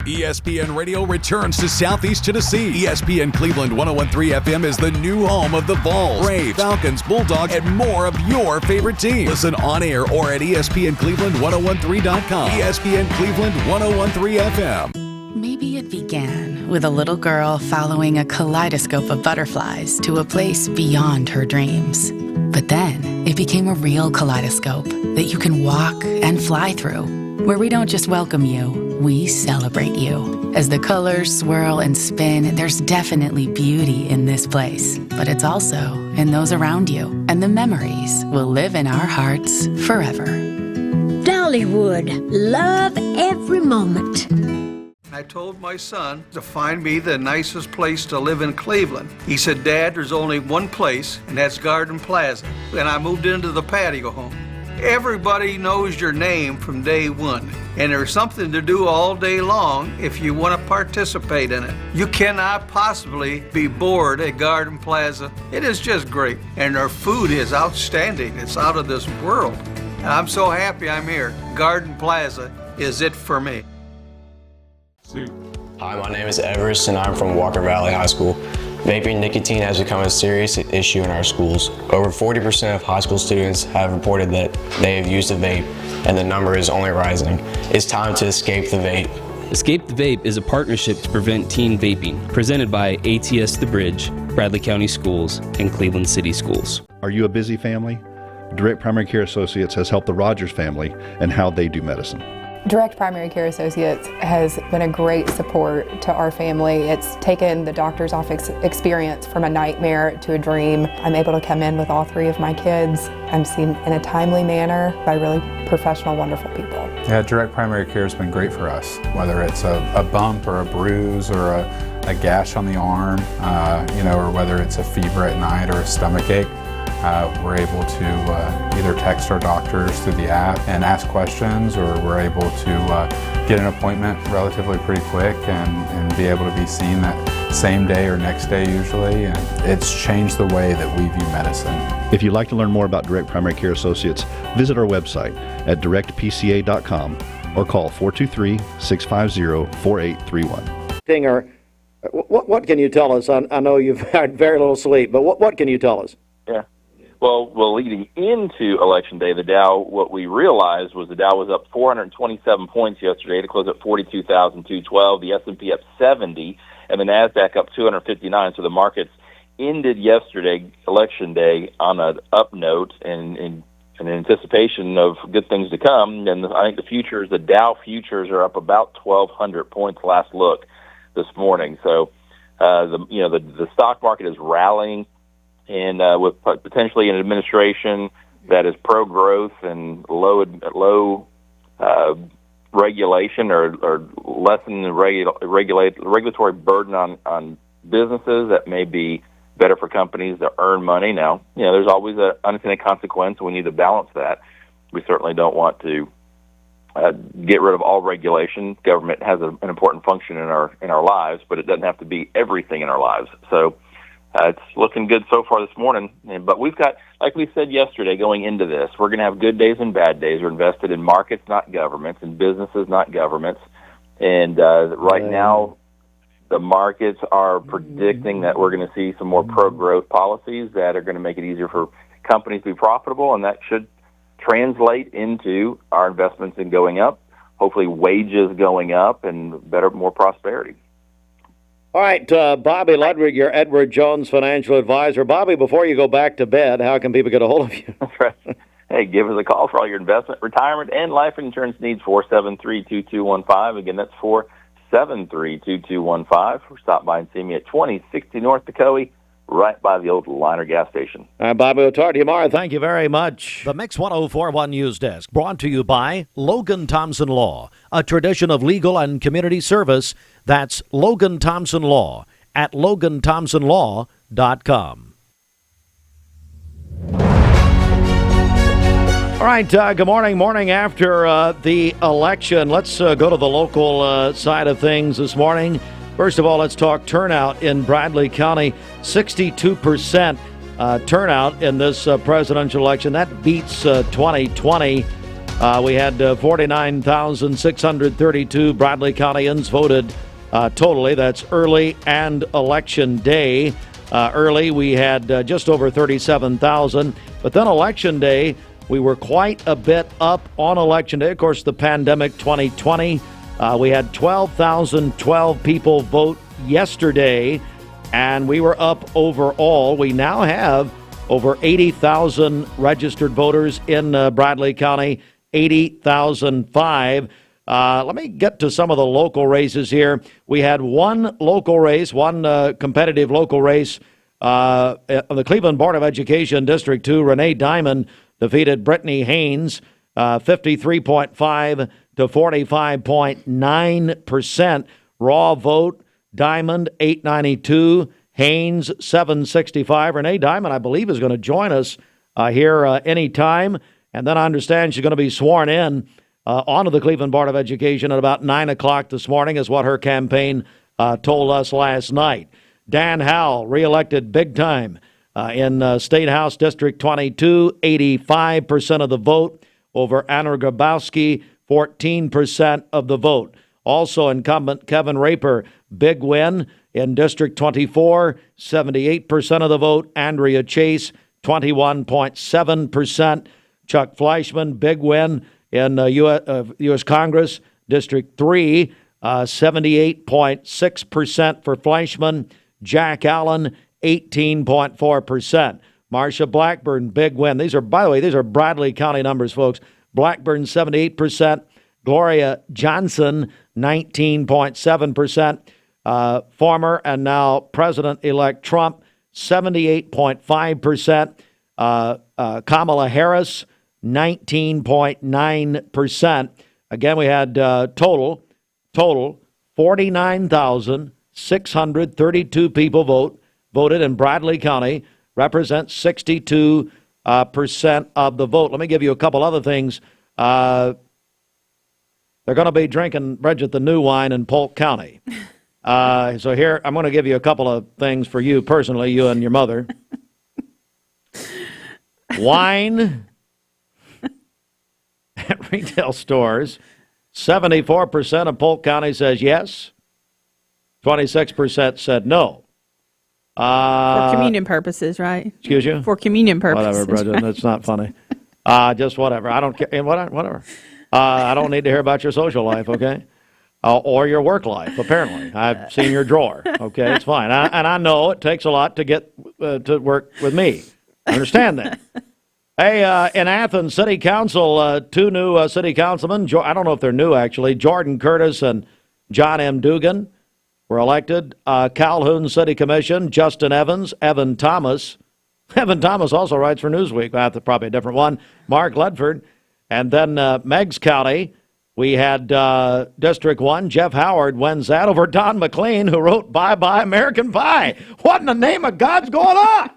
ESPN Radio returns to Southeast Tennessee. ESPN Cleveland 101.3 FM is the new home of the Vols, Braves, Falcons, Bulldogs, and more of your favorite teams. Listen on air or at ESPNCleveland1013.com. ESPN Cleveland 101.3 FM. Maybe it began with a little girl following a kaleidoscope of butterflies to a place beyond her dreams. But then it became a real kaleidoscope that you can walk and fly through, where we don't just welcome you, we celebrate you. As the colors swirl and spin, there's definitely beauty in this place, but it's also in those around you, and the memories will live in our hearts forever. Dollywood, love every moment. I told my son to find me the nicest place to live in Cleveland. He said, Dad, there's only one place, and that's Garden Plaza. And I moved into the patio home. Everybody knows your name from day one, and there's something to do all day long if you want to participate in it. You cannot possibly be bored at Garden Plaza. It is just great, and their food is outstanding. It's out of this world. And I'm so happy I'm here. Garden Plaza is it for me. Hi, my name is Everest, and I'm from Walker Valley High School. Vaping nicotine has become a serious issue in our schools. Over 40% of high school students have reported that they have used a vape, and the number is only rising. It's time to escape the vape. Escape the Vape is a partnership to prevent teen vaping, presented by ATS The Bridge, Bradley County Schools, and Cleveland City Schools. Are you a busy family? Direct Primary Care Associates has helped the Rogers family and how they do medicine. Direct Primary Care Associates has been a great support to our family. It's taken the doctor's office experience from a nightmare to a dream. I'm able to come in with all 3 of my kids. I'm seen in a timely manner by really professional, wonderful people. Yeah, Direct Primary Care has been great for us, whether it's a bump or a bruise or a gash on the arm, or whether it's a fever at night or a stomach ache. We're able to either text our doctors through the app and ask questions, or we're able to get an appointment relatively pretty quick and be able to be seen that same day or next day usually. And it's changed the way that we view medicine. If you'd like to learn more about Direct Primary Care Associates, visit our website at directpca.com or call 423-650-4831. Dinger, what can you tell us? I know you've had very little sleep, but what can you tell us? Yeah. Well, leading into Election Day, the Dow, what we realized was the Dow was up 427 points yesterday to close at 42,212, the S&P up 70, and the NASDAQ up 259. So the markets ended yesterday, Election Day, on an up note and in anticipation of good things to come. And I think the Dow futures are up about 1,200 points last look this morning. So the stock market is rallying. And with potentially an administration that is pro-growth and low regulation or lessen the regulatory burden on businesses, that may be better for companies to earn money. Now, there's always an unintended consequence, and we need to balance that. We certainly don't want to get rid of all regulation. Government has an important function in our lives, but it doesn't have to be everything in our lives. So. It's looking good so far this morning, but we've got, like we said yesterday, going into this, we're going to have good days and bad days. We're invested in markets, not governments, and businesses, not governments. And right now, the markets are predicting that we're going to see some more pro-growth policies that are going to make it easier for companies to be profitable, and that should translate into our investments in going up, hopefully wages going up, and more prosperity. All right, Bobby Ludwig, your Edward Jones financial advisor. Bobby, before you go back to bed, how can people get a hold of you? That's right. Hey, give us a call for all your investment, retirement, and life insurance needs, 473-2215. Again, that's 473-2215. Stop by and see me at 2060 North Toccoa, right by the old Liner gas station. All right, Bobby, we'll talk to you tomorrow. Thank you very much. The Mix 1041 News Desk, brought to you by Logan Thompson Law, a tradition of legal and community service. That's Logan Thompson Law at LoganThompsonLaw.com. All right, good morning. Morning after the election. Let's go to the local side of things this morning. First of all, let's talk turnout in Bradley County. 62% turnout in this presidential election. That beats 2020. We had 49,632 Bradley Countyans voted totally. That's early and election day. Early, we had just over 37,000. But then election day, we were quite a bit up on election day. Of course, the pandemic 2020. We had 12,012 people vote yesterday, and we were up overall. We now have over 80,000 registered voters in Bradley County, 80,005. Let me get to some of the local races here. We had one local race, one competitive local race. The Cleveland Board of Education District 2, Renee Diamond defeated Brittany Haynes, 53.5 to 45.9%. Raw vote, Diamond 892, Haynes 765. Renee Diamond, I believe, is going to join us here any time. And then I understand she's going to be sworn in onto the Cleveland Board of Education at about 9 o'clock this morning, is what her campaign told us last night. Dan Howell, reelected big time in State House District 22, 85% of the vote over Anna Grabowski, 14% of the vote. Also incumbent Kevin Raper, big win in District 24, 78% of the vote. Andrea Chase, 21.7%. Chuck Fleischman, big win in U.S. Congress, District 3, 78.6% for Fleischman. Jack Allen, 18.4%. Marcia Blackburn, big win. These are, by the way, these are Bradley County numbers, folks. Blackburn, 78%. Gloria Johnson, 19.7%. Former and now President-elect Trump, 78.5%. Kamala Harris, 19.9%. Again, we had total 49,632 people voted in Bradley County, represents 62% of the vote. Let me give you a couple other things. They're going to be drinking, Bridget, the new wine in Polk County. So here, I'm going to give you a couple of things for you personally, you and your mother. Wine at retail stores, 74% of Polk County says yes, 26% said no. For communion purposes, right? Excuse you? For communion purposes. Whatever, Bridget, that's not funny. Just whatever. I don't care. Whatever. I don't need to hear about your social life, okay? Or your work life, apparently. I've seen your drawer, okay? It's fine. And I know it takes a lot to get to work with me. I understand that. Hey, in Athens, City Council, two new city councilmen, I don't know if they're new, actually, Jordan Curtis and John M. Dugan were elected. Calhoun City Commission, Justin Evans, Evan Thomas. Evan Thomas also writes for Newsweek. That's probably a different one. Mark Ledford. And then Meigs County, we had District 1, Jeff Howard wins that over Don McLean, who wrote Bye Bye American Pie. What in the name of God's going on?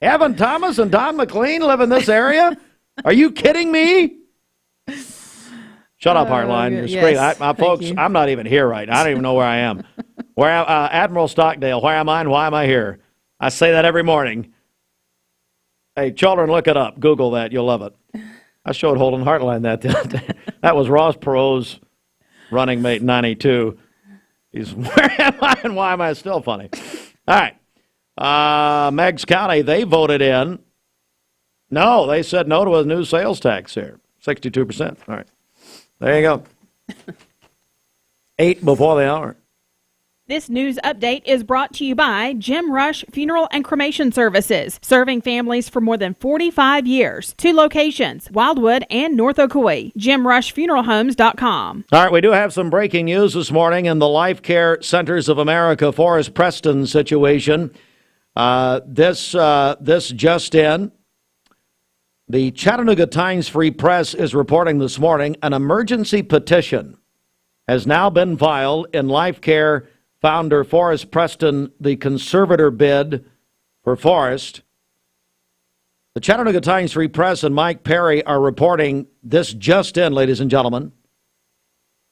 Evan Thomas and Don McLean live in this area? Are you kidding me? Shut up, Heartline. You're yes, folks, I'm not even here right now. I don't even know where I am. Admiral Stockdale, where am I and why am I here? I say that every morning. Hey, children, look it up. Google that. You'll love it. I showed Holden Heartline that the other day. That was Ross Perot's running mate in 92. He's, where am I and why am I? Still funny. All right. Meigs County, they voted in. No, they said no to a new sales tax here. 62%. All right. There you go. 8 before the hour. This news update is brought to you by Jim Rush Funeral and Cremation Services, serving families for more than 45 years. 2 locations, Wildwood and North Ocoee. JimRushFuneralHomes.com. All right, we do have some breaking news this morning in the Life Care Centers of America Forest Preston situation. This just in. The Chattanooga Times-Free Press is reporting this morning an emergency petition has now been filed in Life Care founder Forrest Preston, the conservator bid for Forrest. The Chattanooga Times-Free Press and Mike Perry are reporting this just in, ladies and gentlemen.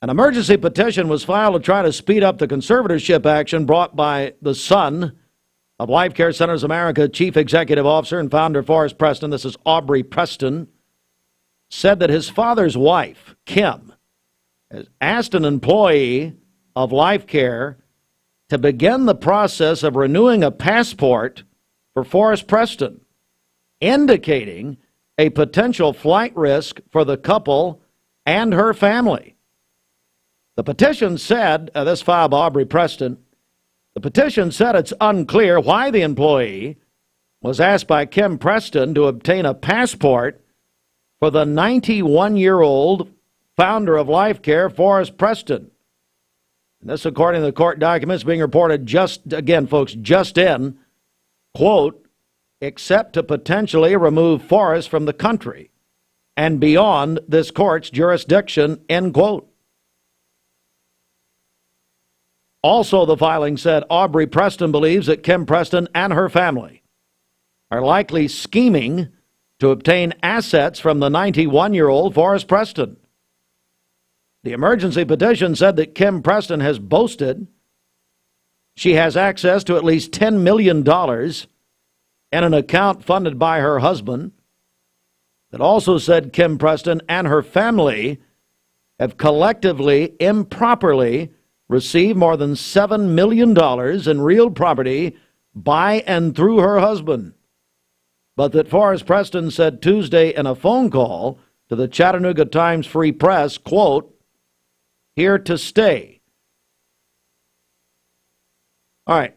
An emergency petition was filed to try to speed up the conservatorship action brought by the son of Life Care Centers America Chief Executive Officer and founder Forrest Preston. This is Aubrey Preston. Said that his father's wife, Kim, has asked an employee of Life Care to begin the process of renewing a passport for Forrest Preston, indicating a potential flight risk for the couple and her family. The petition said, this filed by Aubrey Preston, the petition said it's unclear why the employee was asked by Kim Preston to obtain a passport for the 91-year-old founder of Life Care, Forrest Preston. And this, according to the court documents being reported just in, quote, except to potentially remove Forrest from the country and beyond this court's jurisdiction, end quote. Also, the filing said Aubrey Preston believes that Kim Preston and her family are likely scheming to obtain assets from the 91-year-old Forrest Preston. The emergency petition said that Kim Preston has boasted she has access to at least $10 million in an account funded by her husband. It also said Kim Preston and her family have collectively improperly received more than $7 million in real property by and through her husband. But that Forrest Preston said Tuesday in a phone call to the Chattanooga Times-Free Press, quote, here to stay All right.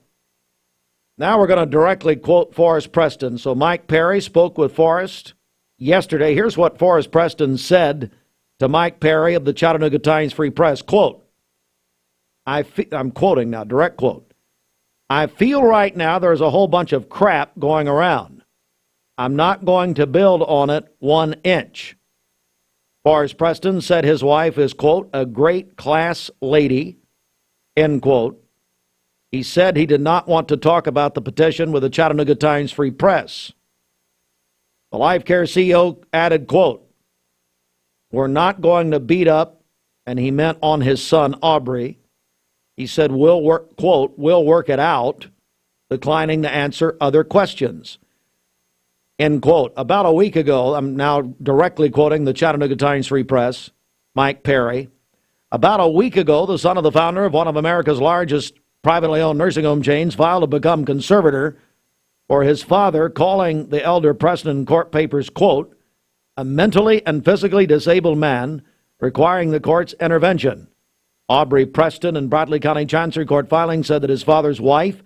Now we're going to directly quote Forrest Preston. So Mike Perry spoke with Forrest yesterday. Here's what Forrest Preston said to Mike Perry of the Chattanooga Times Free Press. Quote, I'm quoting now, direct quote. I feel right now there's a whole bunch of crap going around. I'm not going to build on it 1 inch. Forrest Preston said his wife is, quote, a great class lady, end quote. He said he did not want to talk about the petition with the Chattanooga Times Free Press. The Life Care CEO added, quote, we're not going to beat up, and he meant on his son, Aubrey. He said, we'll work, quote, we'll work it out, declining to answer other questions. End quote. About a week ago, I'm now directly quoting the Chattanooga Times Free Press, Mike Perry. About a week ago, the son of the founder of one of America's largest privately owned nursing home chains filed to become conservator for his father, calling the elder Preston in court papers, quote, a mentally and physically disabled man requiring the court's intervention. Aubrey Preston in Bradley County Chancery Court filing said that his father's wife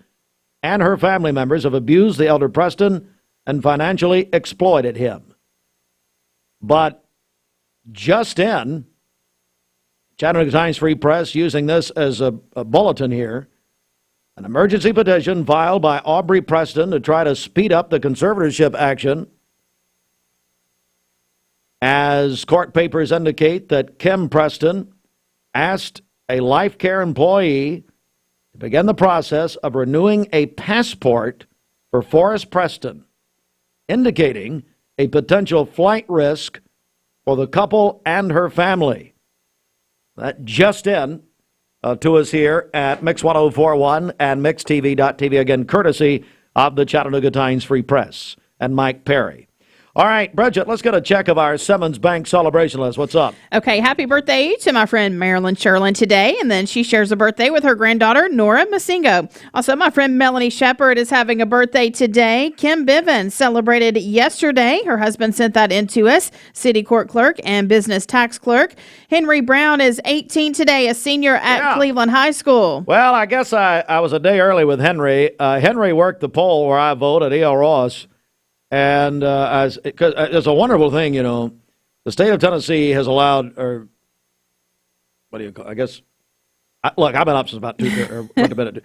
and her family members have abused the elder Preston and financially exploited him. But just in, Chattanooga Times Free Press using this as a bulletin here, an emergency petition filed by Aubrey Preston to try to speed up the conservatorship action, as court papers indicate that Kim Preston asked a Life Care employee to begin the process of renewing a passport for Forrest Preston, indicating a potential flight risk for the couple and her family. That just in to us here at Mix 1041 and MixTV.tv, again, courtesy of the Chattanooga Times Free Press and Mike Perry. All right, Bridget, let's get a check of our Simmons Bank celebration list. What's up? Okay, happy birthday to my friend Marilyn Sherlin today, and then she shares a birthday with her granddaughter, Nora Masingo. Also, my friend Melanie Shepard is having a birthday today. Kim Bivens celebrated yesterday. Her husband sent that in to us, city court clerk and business tax clerk. Henry Brown is 18 today, a senior at Cleveland High School. Well, I guess I was a day early with Henry. Henry worked the poll where I vote at E.L. Ross. And cause it's a wonderful thing, you know. The state of Tennessee has allowed, or what do you call? I guess. Look, I've been up since about 2 or went to bed at 2.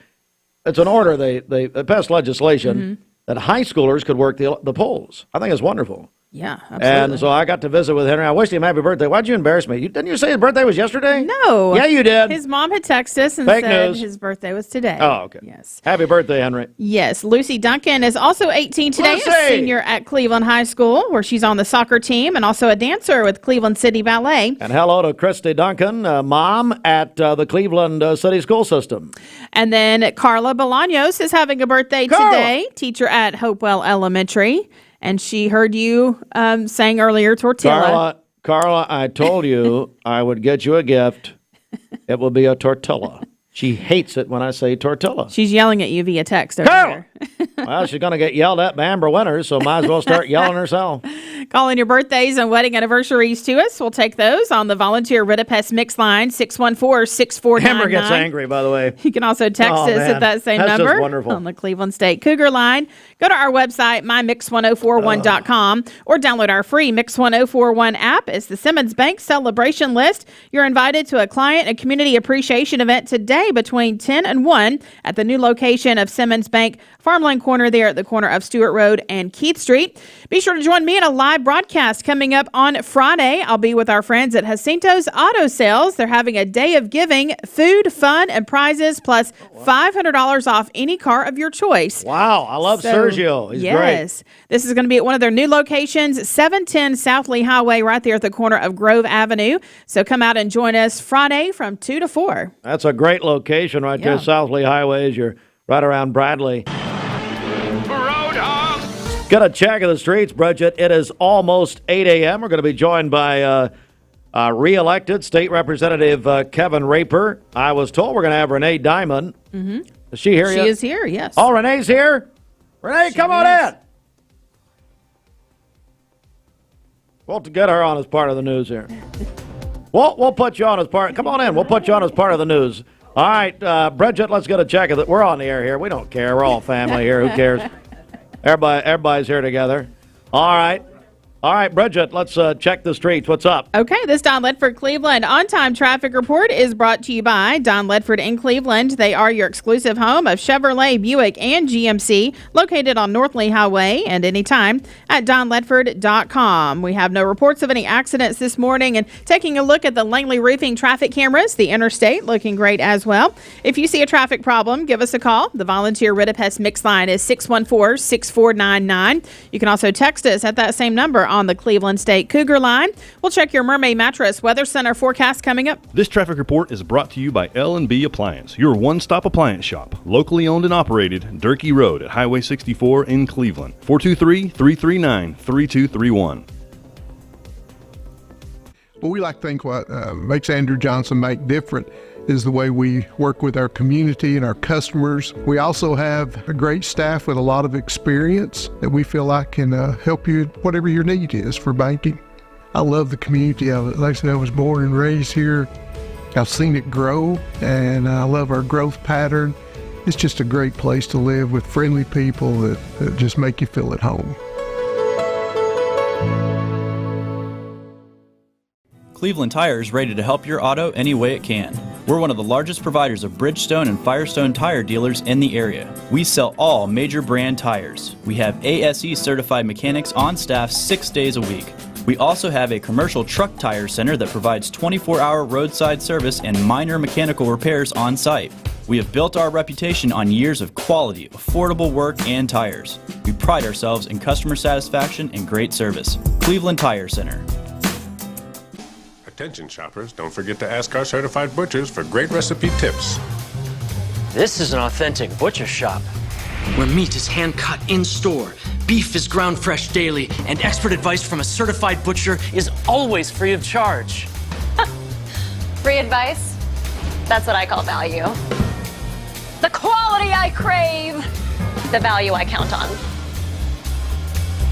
It's an order. They passed legislation that high schoolers could work the polls. I think it's wonderful. Yeah, absolutely. And so I got to visit with Henry. I wished him happy birthday. Why'd you embarrass me? Didn't you say his birthday was yesterday? No. Yeah, you did. His mom had texted us and Fake said news. his birthday was today. Oh, okay. Yes. Happy birthday, Henry. Yes. Lucy Duncan is also 18 today, Lucy! a senior at Cleveland High School, where she's on the soccer team and also a dancer with Cleveland City Ballet. And hello to Christy Duncan, mom at the Cleveland City School System. And then Carla Bolaños is having a birthday today, teacher at Hopewell Elementary. And she heard you saying earlier, tortilla. Carla, I told you I would get you a gift. It will be a tortilla. She hates it when I say tortilla. She's yelling at you via text over there. Well, she's going to get yelled at by Amber Winters, so might as well start yelling herself. Calling your birthdays and wedding anniversaries to us. We'll take those on the volunteer Ritapest Mix line, 614-6499. Amber gets angry, by the way. You can also text us at that same That's number just wonderful. on the Cleveland State Cougar line. Go to our website, mymix1041.com, or download our free Mix 1041 app. It's the Simmons Bank celebration list. You're invited to a client and community appreciation event today between 10 and 1 at the new location of Simmons Bank, Farmland Corner there at the corner of Stewart Road and Keith Street. Be sure to join me in a live broadcast coming up on Friday. I'll be with our friends at Jacinto's Auto Sales. They're having a day of giving, food, fun, and prizes, plus $500 off any car of your choice. Wow, I love Sergio. He's great. This is going to be at one of their new locations, 710 South Lee Highway, right there at the corner of Grove Avenue. So come out and join us Friday from 2 to 4. That's a great location right there, South Lee Highway, as you're right around Bradley. Got a check of the streets, Bridget. It is almost 8 a.m. We're going to be joined by re-elected State Representative Kevin Raper. I was told we're going to have Renee Diamond. Mm-hmm. Is she here yet? She is here, yes. Oh, Renee's here? Renee, come on in. We'll get her on as part of the news here. We'll put you on as part. Come on in. We'll put you on as part of the news. All right, Bridget, let's get a check of it. We're on the air here. We don't care. We're all family here. Who cares? Everybody's here together. All right. All right, Bridget, let's check the streets. What's up? Okay, this Don Ledford Cleveland on-time traffic report is brought to you by Don Ledford in Cleveland. They are your exclusive home of Chevrolet, Buick, and GMC, located on North Lee Highway and anytime at donledford.com. We have no reports of any accidents this morning, and taking a look at the Langley Roofing traffic cameras, the interstate looking great as well. If you see a traffic problem, give us a call. The volunteer Ridipest mix line is 614-6499. You can also text us at that same number on the Cleveland State Cougar line. We'll check your Mermaid Mattress Weather Center forecast coming up. This traffic report is brought to you by L&B Appliance, your one-stop appliance shop, locally owned and operated, Durkee Road at Highway 64 in Cleveland. 423-339-3231. Well, we like to think what makes Andrew Johnson make different is the way we work with our community and our customers. We also have a great staff with a lot of experience that we feel like can help you whatever your need is for banking. I love the community of it. Like I said, I was born and raised here. I've seen it grow, and I love our growth pattern. It's just a great place to live with friendly people that just make you feel at home. Cleveland Tire is ready to help your auto any way it can. We're one of the largest providers of Bridgestone and Firestone tire dealers in the area. We sell all major brand tires. We have ASE certified mechanics on staff 6 days a week. We also have a commercial truck tire center that provides 24-hour roadside service and minor mechanical repairs on site. We have built our reputation on years of quality, affordable work and tires. We pride ourselves in customer satisfaction and great service. Cleveland Tire Center. Attention shoppers, don't forget to ask our certified butchers for great recipe tips. This is an authentic butcher shop, where meat is hand-cut in-store, beef is ground fresh daily, and expert advice from a certified butcher is always free of charge. Free advice? That's what I call value. The quality I crave, the value I count on.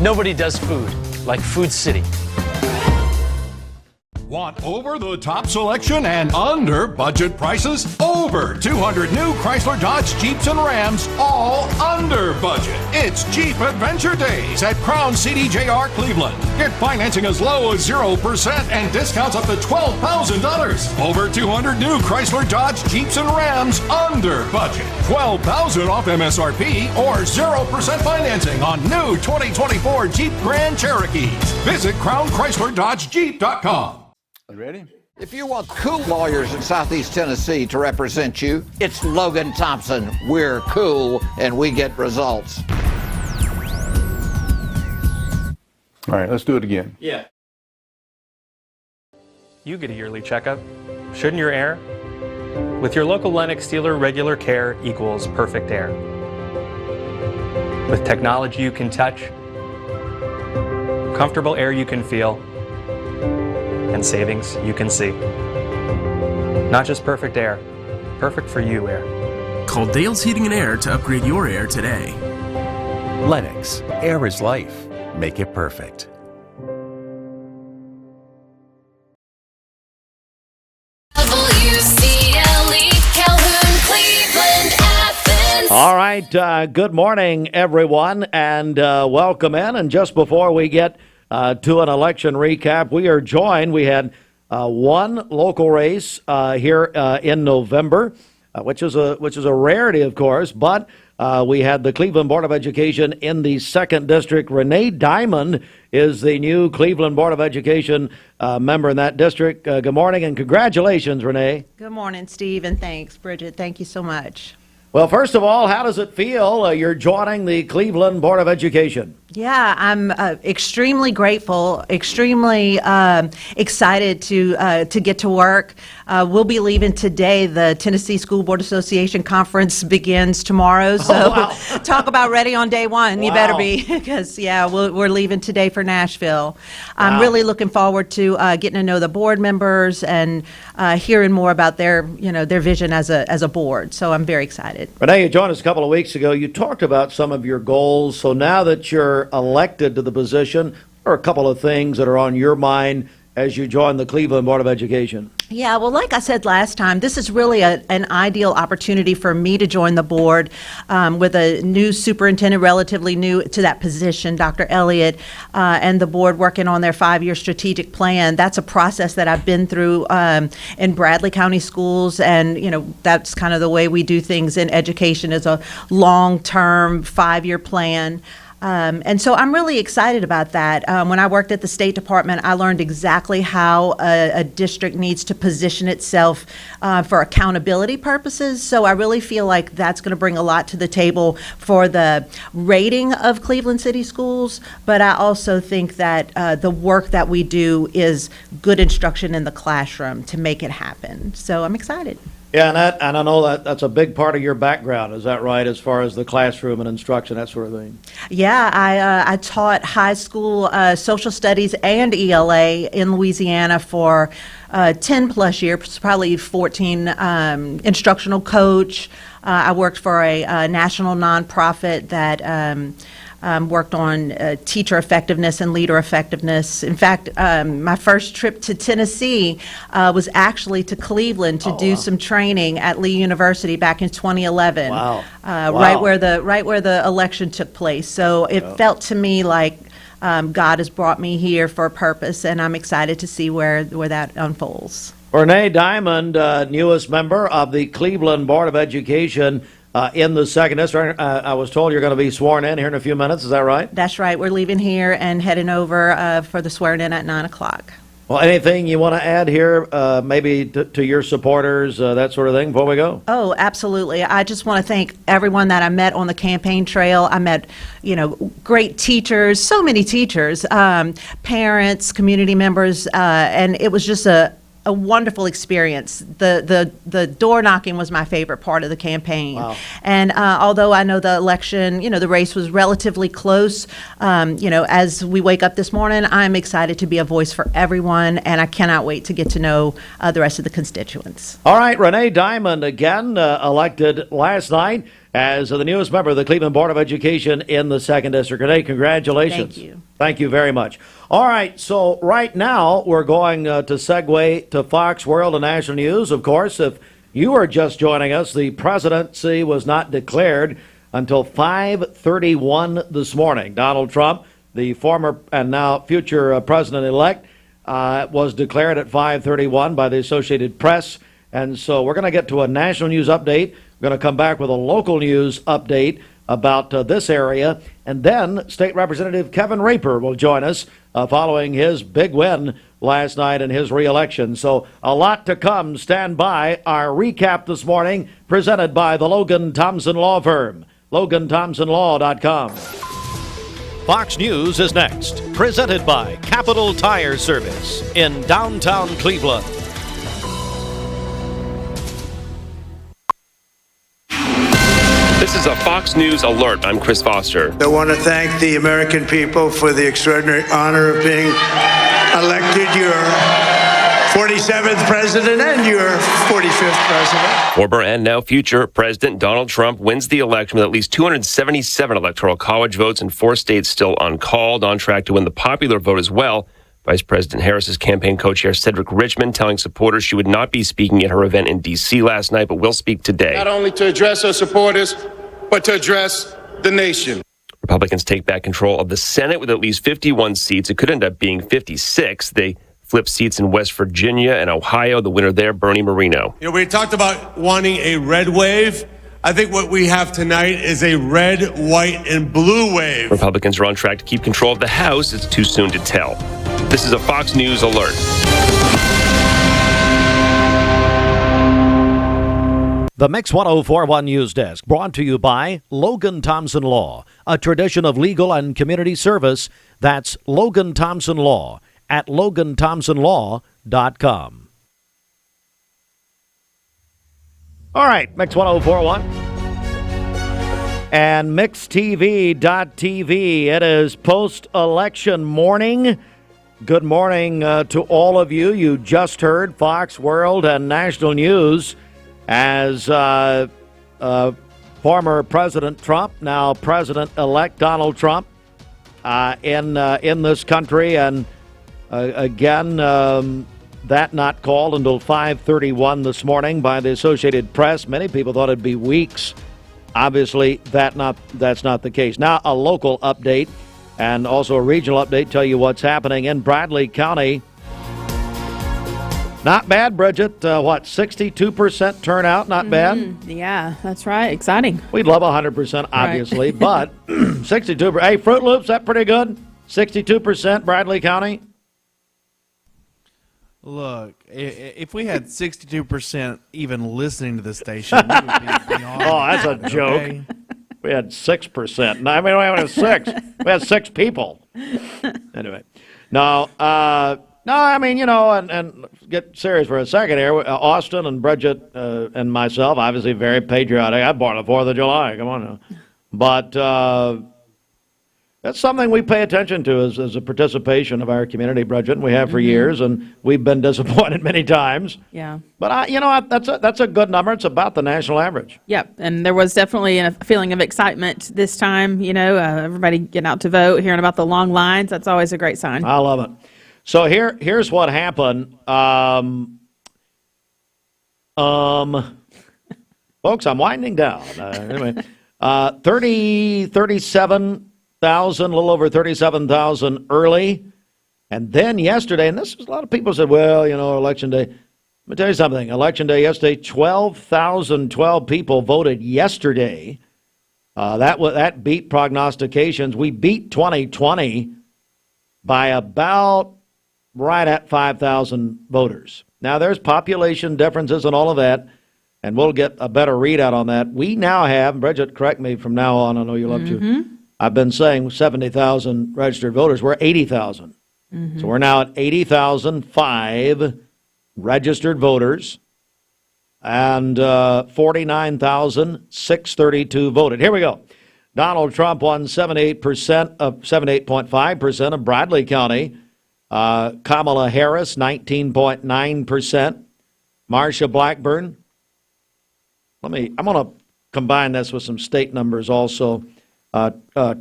Nobody does food like Food City. Want over-the-top selection and under-budget prices? Over 200 new Chrysler, Dodge, Jeeps, and Rams, all under budget. It's Jeep Adventure Days at Crown CDJR Cleveland. Get financing as low as 0% and discounts up to $12,000. Over 200 new Chrysler, Dodge, Jeeps, and Rams under budget. $12,000 off MSRP or 0% financing on new 2024 Jeep Grand Cherokees. Visit CrownChryslerDodgeJeep.com. Ready? If you want cool lawyers in Southeast Tennessee to represent you, it's Logan Thompson. We're cool and we get results. All right, let's do it again. Yeah. You get a yearly checkup. Shouldn't your air? With your local Lennox dealer, regular care equals perfect air. With technology you can touch, comfortable air you can feel, and savings you can see. Not just perfect air, perfect for you air. Call Dale's Heating and Air to upgrade your air today. Lennox, air is life. Make it perfect. All right, good morning, everyone, and welcome in. And just before we get to an election recap, we are joined. We had one local race here in November, which is a rarity, of course. But we had the Cleveland Board of Education in the 2nd District. Renee Diamond is the new Cleveland Board of Education member in that district. Good morning and congratulations, Renee. Good morning, Steve, and thanks, Bridget. Thank you so much. Well, first of all, how does it feel you're joining the Cleveland Board of Education? Yeah, I'm extremely grateful, extremely excited to get to work. We'll be leaving today. The Tennessee School Board Association Conference begins tomorrow. So talk about ready on day one. You better be, because, yeah, we're leaving today for Nashville. I'm really looking forward to getting to know the board members and hearing more about their vision as a board. So I'm very excited. Renee, you joined us a couple of weeks ago. You talked about some of your goals. So now that you're elected to the position, there are a couple of things that are on your mind as you join the Cleveland Board of Education? Yeah, well, like I said last time, this is really an ideal opportunity for me to join the board with a new superintendent, relatively new to that position, Dr. Elliott, and the board working on their 5-year strategic plan. That's a process that I've been through in Bradley County schools, and that's kind of the way we do things in education, is a long-term 5-year plan. And so I'm really excited about that. When I worked at the State Department, I learned exactly how a district needs to position itself for accountability purposes. So I really feel like that's going to bring a lot to the table for the rating of Cleveland City Schools. But I also think that the work that we do is good instruction in the classroom to make it happen. So I'm excited. Yeah, and I know that's a big part of your background. Is that right, as far as the classroom and instruction, that sort of thing? Yeah, I taught high school social studies and ELA in Louisiana for 10 plus years, probably 14, instructional coach. I worked for a national nonprofit that worked on teacher effectiveness and leader effectiveness. In fact, my first trip to Tennessee was actually to Cleveland to do some training at Lee University back in 2011. Wow. Right where the election took place. So it felt to me like God has brought me here for a purpose, and I'm excited to see where that unfolds. Renee Diamond, newest member of the Cleveland Board of Education. In the second district, I was told you're going to be sworn in here in a few minutes. Is that right? That's right. We're leaving here and heading over for the swearing in at 9 o'clock. Well, anything you want to add here, maybe to your supporters, that sort of thing, before we go? Oh, absolutely. I just want to thank everyone that I met on the campaign trail. I met, great teachers, so many teachers, parents, community members, and it was just a wonderful experience. The door knocking was my favorite part of the campaign. Wow. And although I know the election, the race was relatively close, as we wake up this morning, I'm excited to be a voice for everyone, and I cannot wait to get to know the rest of the constituents. All right, Renee Diamond, again, elected last night as the newest member of the Cleveland Board of Education in the 2nd District. Renee, congratulations. Thank you. Thank you very much. All right, so right now we're going to segue to Fox World and National News. Of course, if you are just joining us, the presidency was not declared until 5:31 this morning. Donald Trump, the former and now future president-elect, was declared at 5:31 by the Associated Press. And so we're going to get to a national news update. We're going to come back with a local news update about this area. And then State Representative Kevin Raper will join us following his big win last night in his reelection. So a lot to come. Stand by. Our recap this morning presented by the Logan Thompson Law Firm. LoganThompsonLaw.com. Fox News is next, presented by Capital Tire Service in downtown Cleveland. This is a Fox News alert. I'm Chris Foster. I want to thank the American people for the extraordinary honor of being elected your 47th president and your 45th president. Former and now future President Donald Trump wins the election with at least 277 electoral college votes in 4 states still uncalled, on track to win the popular vote as well. Vice President Harris's campaign co-chair Cedric Richmond telling supporters she would not be speaking at her event in D.C. last night, but will speak today. Not only to address her supporters, but to address the nation. Republicans take back control of the Senate with at least 51 seats. It could end up being 56. They flip seats in West Virginia and Ohio. The winner there, Bernie Moreno. We talked about wanting a red wave. I think what we have tonight is a red, white, and blue wave. Republicans are on track to keep control of the House. It's too soon to tell. This is a Fox News alert. The Mix 1041 News Desk, brought to you by Logan Thompson Law, a tradition of legal and community service. That's Logan Thompson Law at LoganThompsonLaw.com. All right, Mix 1041 and MixTV.tv. It is post-election morning. Good morning to all of you. You just heard Fox World and National News as former President Trump, now President-elect Donald Trump, in this country, and Again, that not called until 5:31 this morning by the Associated Press. Many people thought it'd be weeks. Obviously, that's not the case. Now, a local update and also a regional update tell you what's happening in Bradley County. Not bad, Bridget. 62% turnout? Not bad. Yeah, that's right. Exciting. We'd love 100%, obviously, but 62%. Hey, Fruit Loops, that pretty good? 62% Bradley County? Look, if we had 62% even listening to the station, we would be beyond. Oh, that's a joke. Okay? We had 6%. No, I mean, we had 6. We had 6 people. Anyway. No, I mean, and get serious for a second here. Austin and Bridget and myself, obviously very patriotic. I born the 4th of July. Come on now. But that's something we pay attention to as a participation of our community, Bridget, and we have for years, and we've been disappointed many times. Yeah. But, that's a good number. It's about the national average. Yep, and there was definitely a feeling of excitement this time, everybody getting out to vote, hearing about the long lines. That's always a great sign. I love it. So here's what happened. Folks, I'm winding down. Anyway, 37,000, a little over 37,000 early. And then yesterday, and this is a lot of people said, well, Election Day. Let me tell you something. Election Day yesterday, 12,012 people voted yesterday. That beat prognostications. We beat 2020 by about right at 5,000 voters. Now, there's population differences and all of that, and we'll get a better readout on that. We now have, Bridget, correct me from now on, I know you love to. I've been saying 70,000 registered voters. We're 80,000. So we're now at 80,005 registered voters, and 49,632 voted. Here we go. Donald Trump won 78.5% of Bradley County. Kamala Harris, 19.9%. Marsha Blackburn. I'm going to combine this with some state numbers also.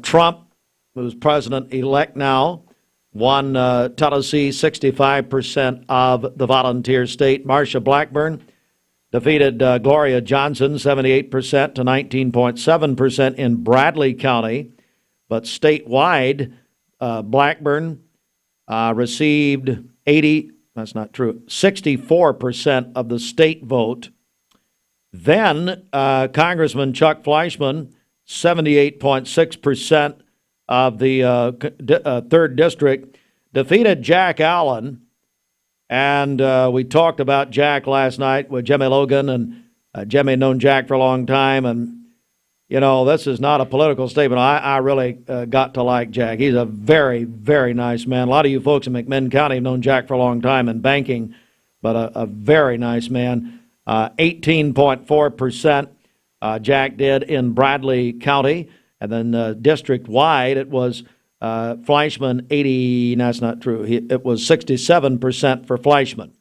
Trump, who's president-elect now, won Tennessee, 65% of the volunteer state. Marsha Blackburn defeated Gloria Johnson, 78% to 19.7% in Bradley County. But statewide, Blackburn received 64% of the state vote. Then Congressman Chuck Fleischmann, 78.6% of the 3rd District, defeated Jack Allen. And we talked about Jack last night with Jimmy Logan, and Jimmy had known Jack for a long time. And, this is not a political statement. I really got to like Jack. He's a very, very nice man. A lot of you folks in McMinn County have known Jack for a long time in banking, but a very nice man. 18.4% Jack did in Bradley County. And then district-wide, it was Fleischmann 80. No, that's not true. It was 67% for Fleischmann.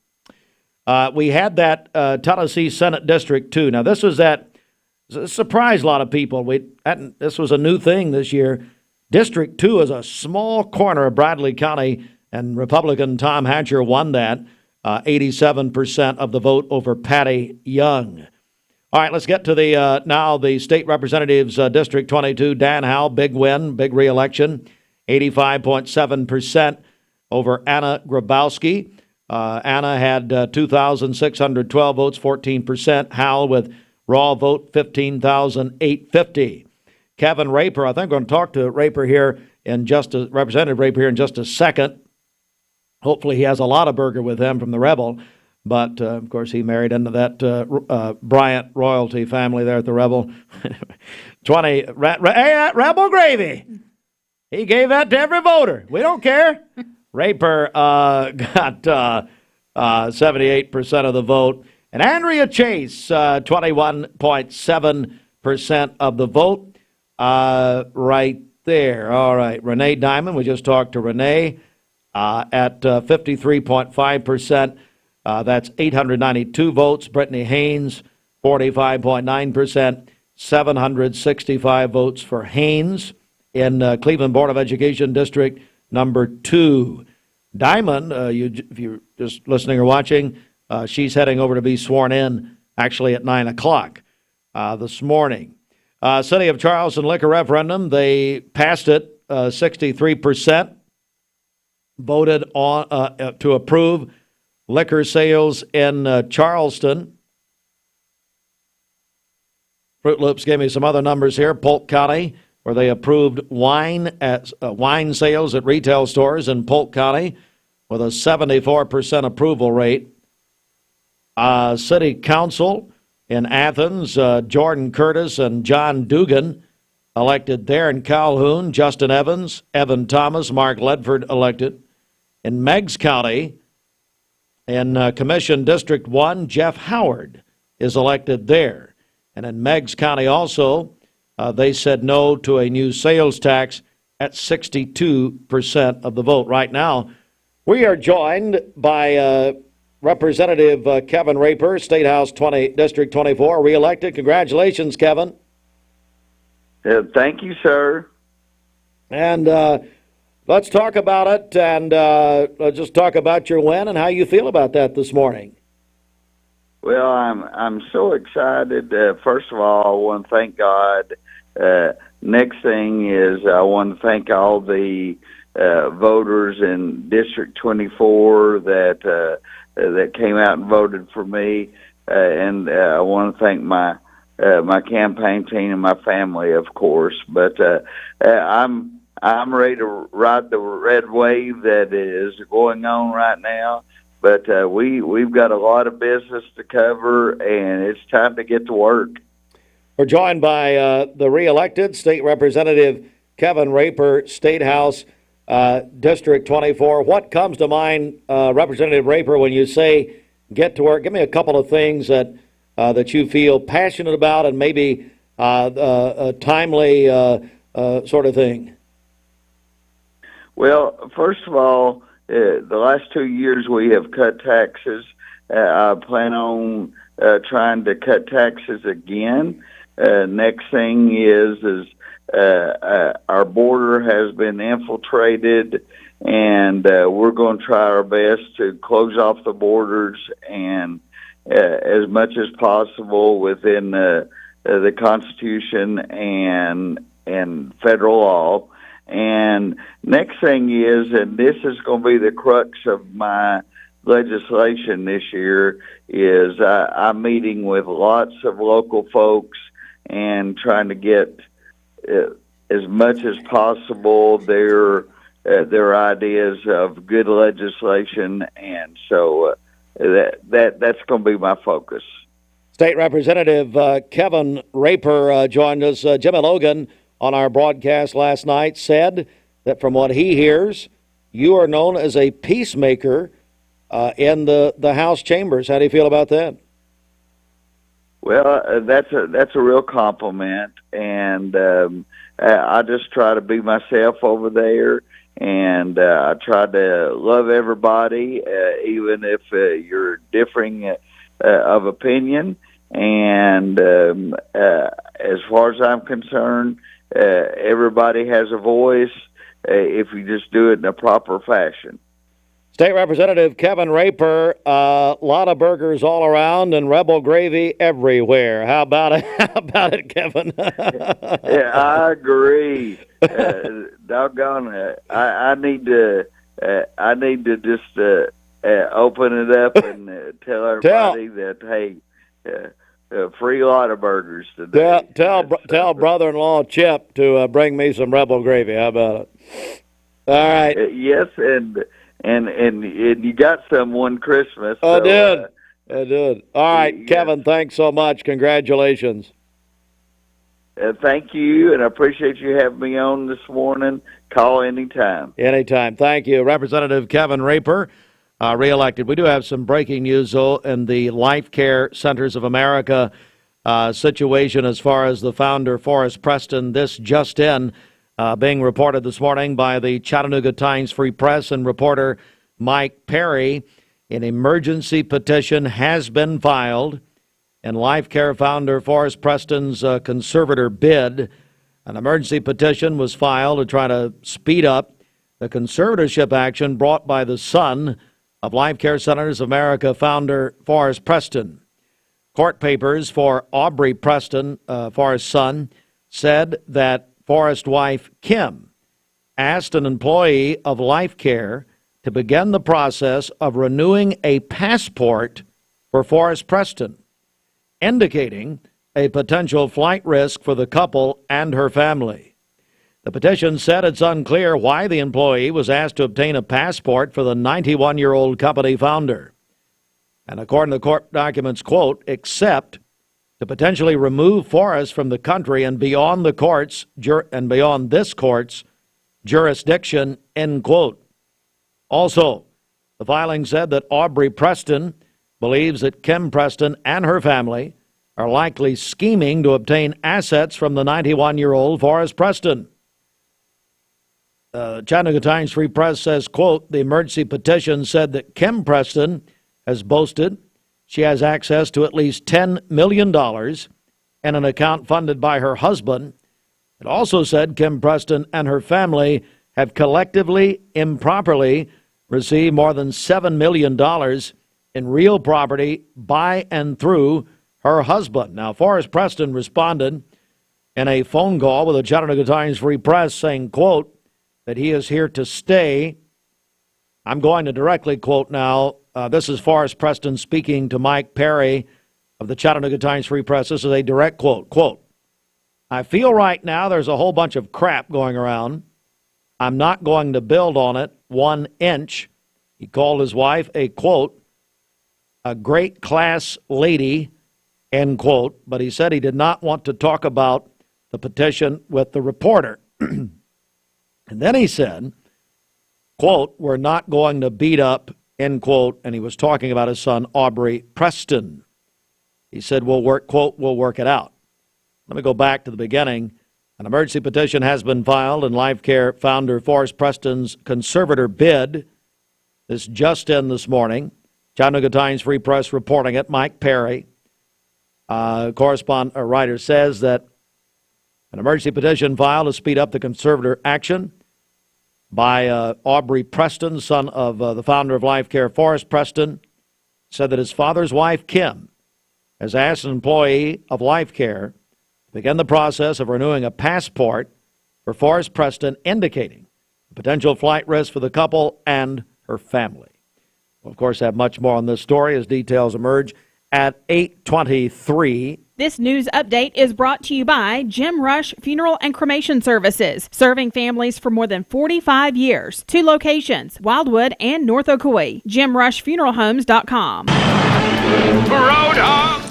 We had that Tennessee Senate District 2. Now, this surprised a lot of people. This was a new thing this year. District 2 is a small corner of Bradley County, and Republican Tom Hatcher won that, 87% of the vote over Patty Young. All right, let's get to now the state representatives, District 22. Dan Howell, big win, big re-election, 85.7% over Anna Grabowski. Anna had 2,612 votes, 14%. Howell with raw vote, 15,850. Kevin Raper, I think I'm going to talk to Raper here Representative Raper here in just a second. Hopefully he has a lot of burger with him from the Rebel. But, of course, he married into that Bryant royalty family there at the Rebel. 20, Rebel gravy. He gave that to every voter. We don't care. Raper got 78% of the vote. And Andrea Chase, 21.7% of the vote. Right there. All right. Renee Diamond, we just talked to Renee at 53.5%. That's 892 votes. Brittany Haynes, 45.9%. 765 votes for Haynes in Cleveland Board of Education District number 2. Diamond, if you're just listening or watching, she's heading over to be sworn in actually at 9 o'clock this morning. City of Charleston liquor referendum, they passed it, 63% voted on to approve liquor sales in Charleston. Fruit Loops gave me some other numbers here. Polk County, where they approved wine sales at retail stores in Polk County with a 74% approval rate. City Council in Athens, Jordan Curtis and John Dugan elected there. In Calhoun, Justin Evans, Evan Thomas, Mark Ledford elected. In Meigs County, in Commission District 1, Jeff Howard is elected there. And in Meigs County also, they said no to a new sales tax at 62% of the vote. Right now, we are joined by Representative Kevin Raper, State House District 24, reelected. Congratulations, Kevin. Thank you, sir. And let's talk about it, and let's just talk about your win and how you feel about that this morning. Well, I'm so excited. First of all, I want to thank God. Next thing is I want to thank all the voters in District 24 that came out and voted for me, and I want to thank my campaign team and my family, of course. But I'm ready to ride the red wave that is going on right now. But we've got a lot of business to cover, and it's time to get to work. We're joined by the reelected State Representative Kevin Raper, State House District 24. What comes to mind, Representative Raper, when you say get to work? Give me a couple of things that you feel passionate about and maybe a timely sort of thing. Well, first of all, the last 2 years we have cut taxes. I plan on trying to cut taxes again. Next thing is our border has been infiltrated, and we're going to try our best to close off the borders and as much as possible within the Constitution and federal law. And next thing is, and this is going to be the crux of my legislation this year, is I'm meeting with lots of local folks and trying to get as much as possible their ideas of good legislation, and so that's going to be my focus. State Representative Kevin Raper joined us. Jimmy Logan on our broadcast last night said that from what he hears, you are known as a peacemaker in the House chambers. How do you feel about that? Well, that's a real compliment, and I just try to be myself over there, and I try to love everybody, even if you're differing of opinion. And as far as I'm concerned, everybody has a voice if you just do it in a proper fashion. State Representative Kevin Raper, a lot of burgers all around and Rebel gravy everywhere. How about it? How about it, Kevin? Yeah, I agree. Doggone it! I need to just open it up and tell everybody that hey, free lot of burgers today. Tell brother-in-law Chip to bring me some Rebel gravy. How about it? All right. Yes, and you got some one Christmas. I So, did. All right, yes. Kevin, thanks so much. Congratulations. Thank you, and I appreciate you having me on this morning. Call anytime. Anytime. Thank you. Representative Kevin Raper, reelected. We do have some breaking news, though, in the Life Care Centers of America situation as far as the founder, Forrest Preston. This just in, being reported this morning by the Chattanooga Times-Free Press and reporter Mike Perry. An emergency petition has been filed in Life Care founder Forrest Preston's conservator bid. An emergency petition was filed to try to speed up the conservatorship action brought by the son of Life Care Centers of America founder Forrest Preston. Court papers for Aubrey Preston, Forrest's son, said that Forrest's wife, Kim, asked an employee of Life Care to begin the process of renewing a passport for Forrest Preston, indicating a potential flight risk for the couple and her family. The petition said it's unclear why the employee was asked to obtain a passport for the 91-year-old company founder. And according to court documents, quote, except to potentially remove Forrest from the country and beyond the courts and beyond this court's jurisdiction, end quote. Also, the filing said that Aubrey Preston believes that Kim Preston and her family are likely scheming to obtain assets from the 91-year-old Forrest Preston. Chattanooga Times Free Press says, quote, the emergency petition said that Kim Preston has boasted she has access to at least $10 million in an account funded by her husband. It also said Kim Preston and her family have collectively, improperly received more than $7 million in real property by and through her husband. Now, Forrest Preston responded in a phone call with the Chattanooga Times Free Press saying, quote, that he is here to stay. I'm going to directly quote now. This is Forrest Preston speaking to Mike Perry of the Chattanooga Times Free Press. This is a direct quote. Quote, I feel right now there's a whole bunch of crap going around. I'm not going to build on it 1 inch. He called his wife a, quote, a great class lady, end quote. But he said he did not want to talk about the petition with the reporter. And then he said, quote, we're not going to beat up, end quote, and he was talking about his son, Aubrey Preston. He said, we'll work it out. Let me go back to the beginning. An emergency petition has been filed in Life Care founder Forrest Preston's conservator bid. This just in this morning. Chattanooga Times Free Press reporting it. Mike Perry, writer, says that an emergency petition filed to speed up the conservator action by Aubrey Preston, son of the founder of Life Care, Forrest Preston, said that his father's wife, Kim, has asked an employee of Life Care to begin the process of renewing a passport for Forrest Preston, indicating a potential flight risk for the couple and her family. We'll, of course, have much more on this story as details emerge at 8:23. This news update is brought to you by Jim Rush Funeral and Cremation Services, serving families for more than 45 years. 2 locations, Wildwood and North Ocoee. JimRushFuneralHomes.com. Roadhog!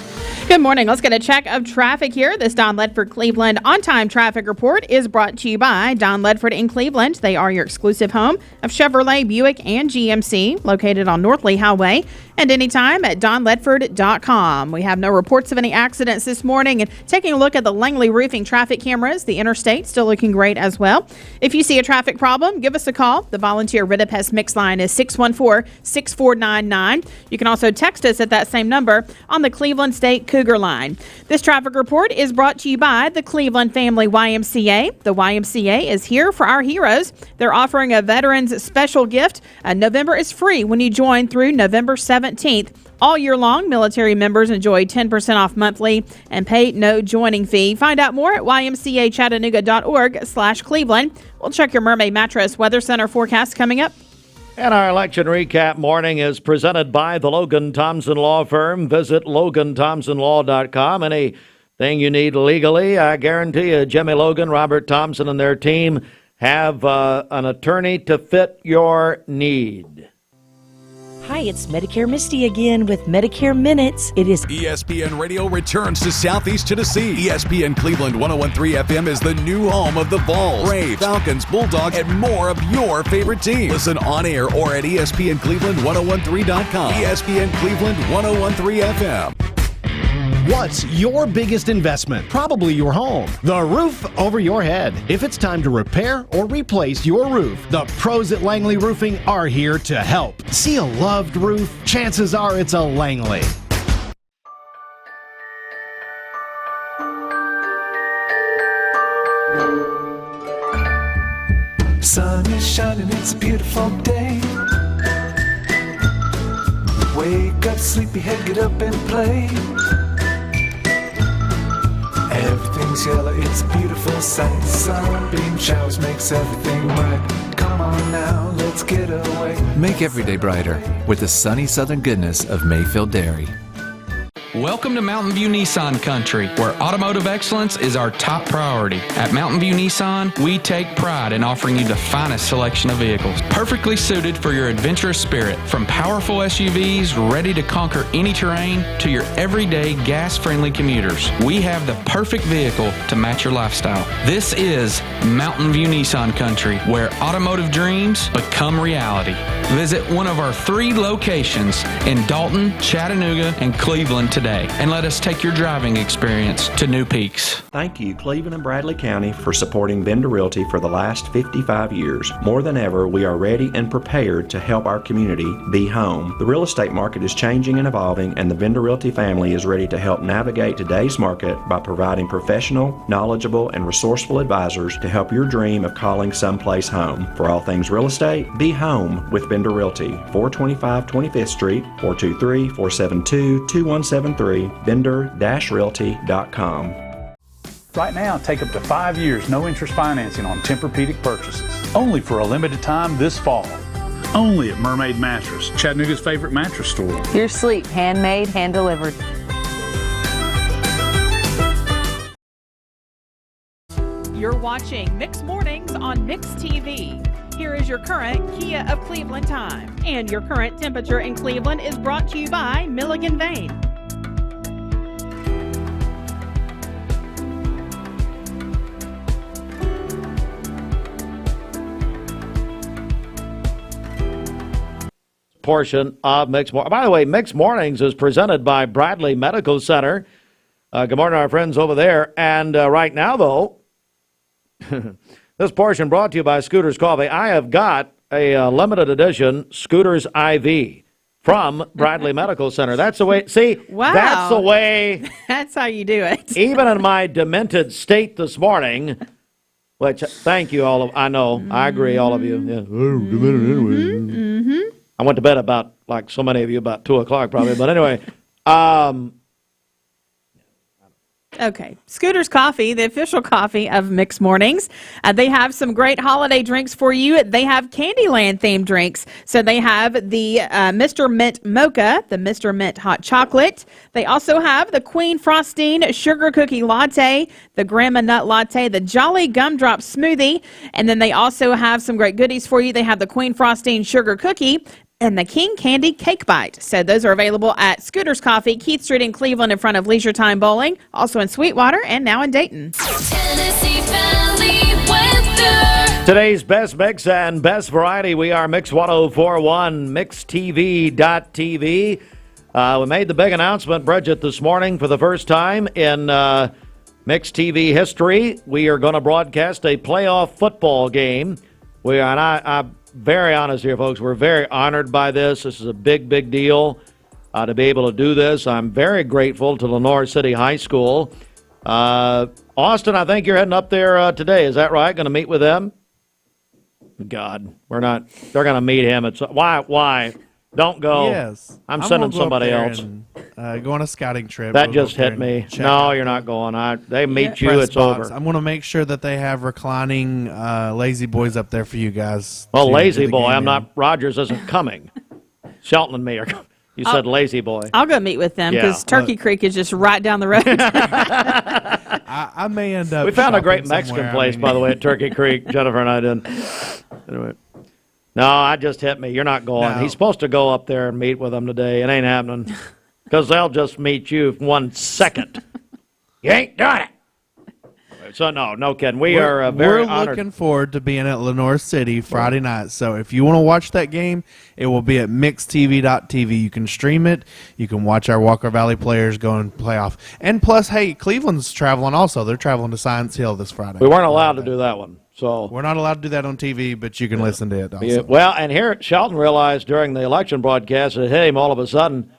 Good morning. Let's get a check of traffic here. This Don Ledford Cleveland on-time traffic report is brought to you by Don Ledford in Cleveland. They are your exclusive home of Chevrolet, Buick, and GMC, located on North Lee Highway, and anytime at donledford.com. We have no reports of any accidents this morning. And taking a look at the Langley Roofing traffic cameras, the interstate still looking great as well. If you see a traffic problem, give us a call. The volunteer Ridipest mix line is 614-6499. You can also text us at that same number on the Cleveland State Cougar line. This traffic report is brought to you by the Cleveland Family YMCA. The YMCA is here for our heroes. They're offering a veterans special gift. November is free when you join through November 17th. All year long, military members enjoy 10% off monthly and pay no joining fee. Find out more at ymcachattanooga.org/Cleveland. We'll check your Mermaid Mattress Weather Center forecast coming up. And our election recap morning is presented by the Logan Thompson Law Firm. Visit LoganThompsonLaw.com. Anything you need legally, I guarantee you, Jimmy Logan, Robert Thompson, and their team have an attorney to fit your need. Hi, it's Medicare Misty again with Medicare Minutes. It is ESPN Radio returns to Southeast Tennessee. ESPN Cleveland 101.3 FM is the new home of the Vols, Braves, Falcons, Bulldogs, and more of your favorite teams. Listen on air or at ESPNCleveland1013.com. ESPN Cleveland 101.3 FM. What's your biggest investment? Probably your home. The roof over your head. If it's time to repair or replace your roof, the pros at Langley Roofing are here to help. See a loved roof? Chances are it's a Langley. Sun is is shining, it's a beautiful day. Wake up, sleepyhead, get up and play. Everything's yellow, it's a beautiful sight. Sunbeam showers makes everything bright. Come on now, let's get away. Make every day brighter with the sunny southern goodness of Mayfield Dairy. Welcome to Mountain View Nissan Country, where automotive excellence is our top priority. At Mountain View Nissan, we take pride in offering you the finest selection of vehicles, perfectly suited for your adventurous spirit. From powerful SUVs ready to conquer any terrain to your everyday gas-friendly commuters, we have the perfect vehicle to match your lifestyle. This is Mountain View Nissan Country, where automotive dreams become reality. Visit one of our 3 locations in Dalton, Chattanooga, and Cleveland today, and let us take your driving experience to new peaks. Thank you, Cleveland and Bradley County, for supporting Vendor Realty for the last 55 years. More than ever, we are ready and prepared to help our community be home. The real estate market is changing and evolving, and the Vendor Realty family is ready to help navigate today's market by providing professional, knowledgeable, and resourceful advisors to help your dream of calling someplace home. For all things real estate, be home with Vendor Realty, 425 25th Street, 423-472-2173, vendor-realty.com. Right now, take up to 5 years, no interest financing on Tempur-Pedic purchases. Only for a limited time this fall. Only at Mermaid Mattress, Chattanooga's favorite mattress store. Your sleep, handmade, hand-delivered. You're watching Mix Mornings on Mix TV. Here is your current Kia of Cleveland time. And your current temperature in Cleveland is brought to you by Milligan Vane. Portion of Mix Mornings. By the way, Mix Mornings is presented by Bradley Medical Center. Good morning, our friends over there. And right now, though, this portion brought to you by Scooters Coffee. I have got a limited edition Scooters IV from Bradley Medical Center. That's the way. See, Wow. That's the way. That's how you do it. Even in my demented state this morning, which thank you all of. I know, I agree, all of you. Yeah. I went to bed about, like so many of you, about 2 o'clock probably. But anyway, Okay. Scooters Coffee, the official coffee of Mix Mornings. They have some great holiday drinks for you. They have Candyland themed drinks. So they have the Mr. Mint Mocha, the Mr. Mint Hot Chocolate. They also have the Queen Frosting Sugar Cookie Latte, the Grandma Nut Latte, the Jolly Gumdrop Smoothie. And then they also have some great goodies for you. They have the Queen Frosting Sugar Cookie and the King Candy Cake Bite. So those are available at Scooters Coffee, Keith Street in Cleveland in front of Leisure Time Bowling, also in Sweetwater and now in Dayton. Tennessee Valley weather. Today's best mix and best variety. We are Mix 1041, MixTV.tv. We made the big announcement, Bridget, this morning for the first time in Mix TV history. We are going to broadcast a playoff football game. I'm very honest here, folks. We're very honored by this. This is a big, big deal to be able to do this. I'm very grateful to Lenore City High School. Austin, I think you're heading up there today. Is that right? Going to meet with them? God, we're not. They're going to meet him. Why? Don't go. Yes. I'm sending somebody else. And, go on a scouting trip. That We'll go just up there hit me. and check No, out you're not going. They meet you. press It's box. over. I'm going to make sure that they have reclining lazy boys up there for you guys. Well, to lazy do the boy. game I'm in. not. Rogers isn't coming. Shelton and me are. You said lazy boy. I'll go meet with them because Yeah. Turkey Creek is just right down the road. I may end up. We found a shopping great Mexican somewhere. place, by the way, at Turkey Creek. Jennifer and I did. Anyway. No, I just hit me. You're not going. No. He's supposed to go up there and meet with them today. It ain't happening. Because they'll just meet you 1 second. You ain't doing it. So, no kidding. We're very We're honored. looking forward to being at Lenore City Friday night. So if you want to watch that game, it will be at mixtv.tv. You can stream it. You can watch our Walker Valley players go and play off. And plus, hey, Cleveland's traveling also. They're traveling to Science Hill this Friday. We weren't allowed to do that one. So We're not allowed to do that on TV, but you can listen to it also. Yeah, well, and here Shelton realized during the election broadcast it hit him all of a sudden,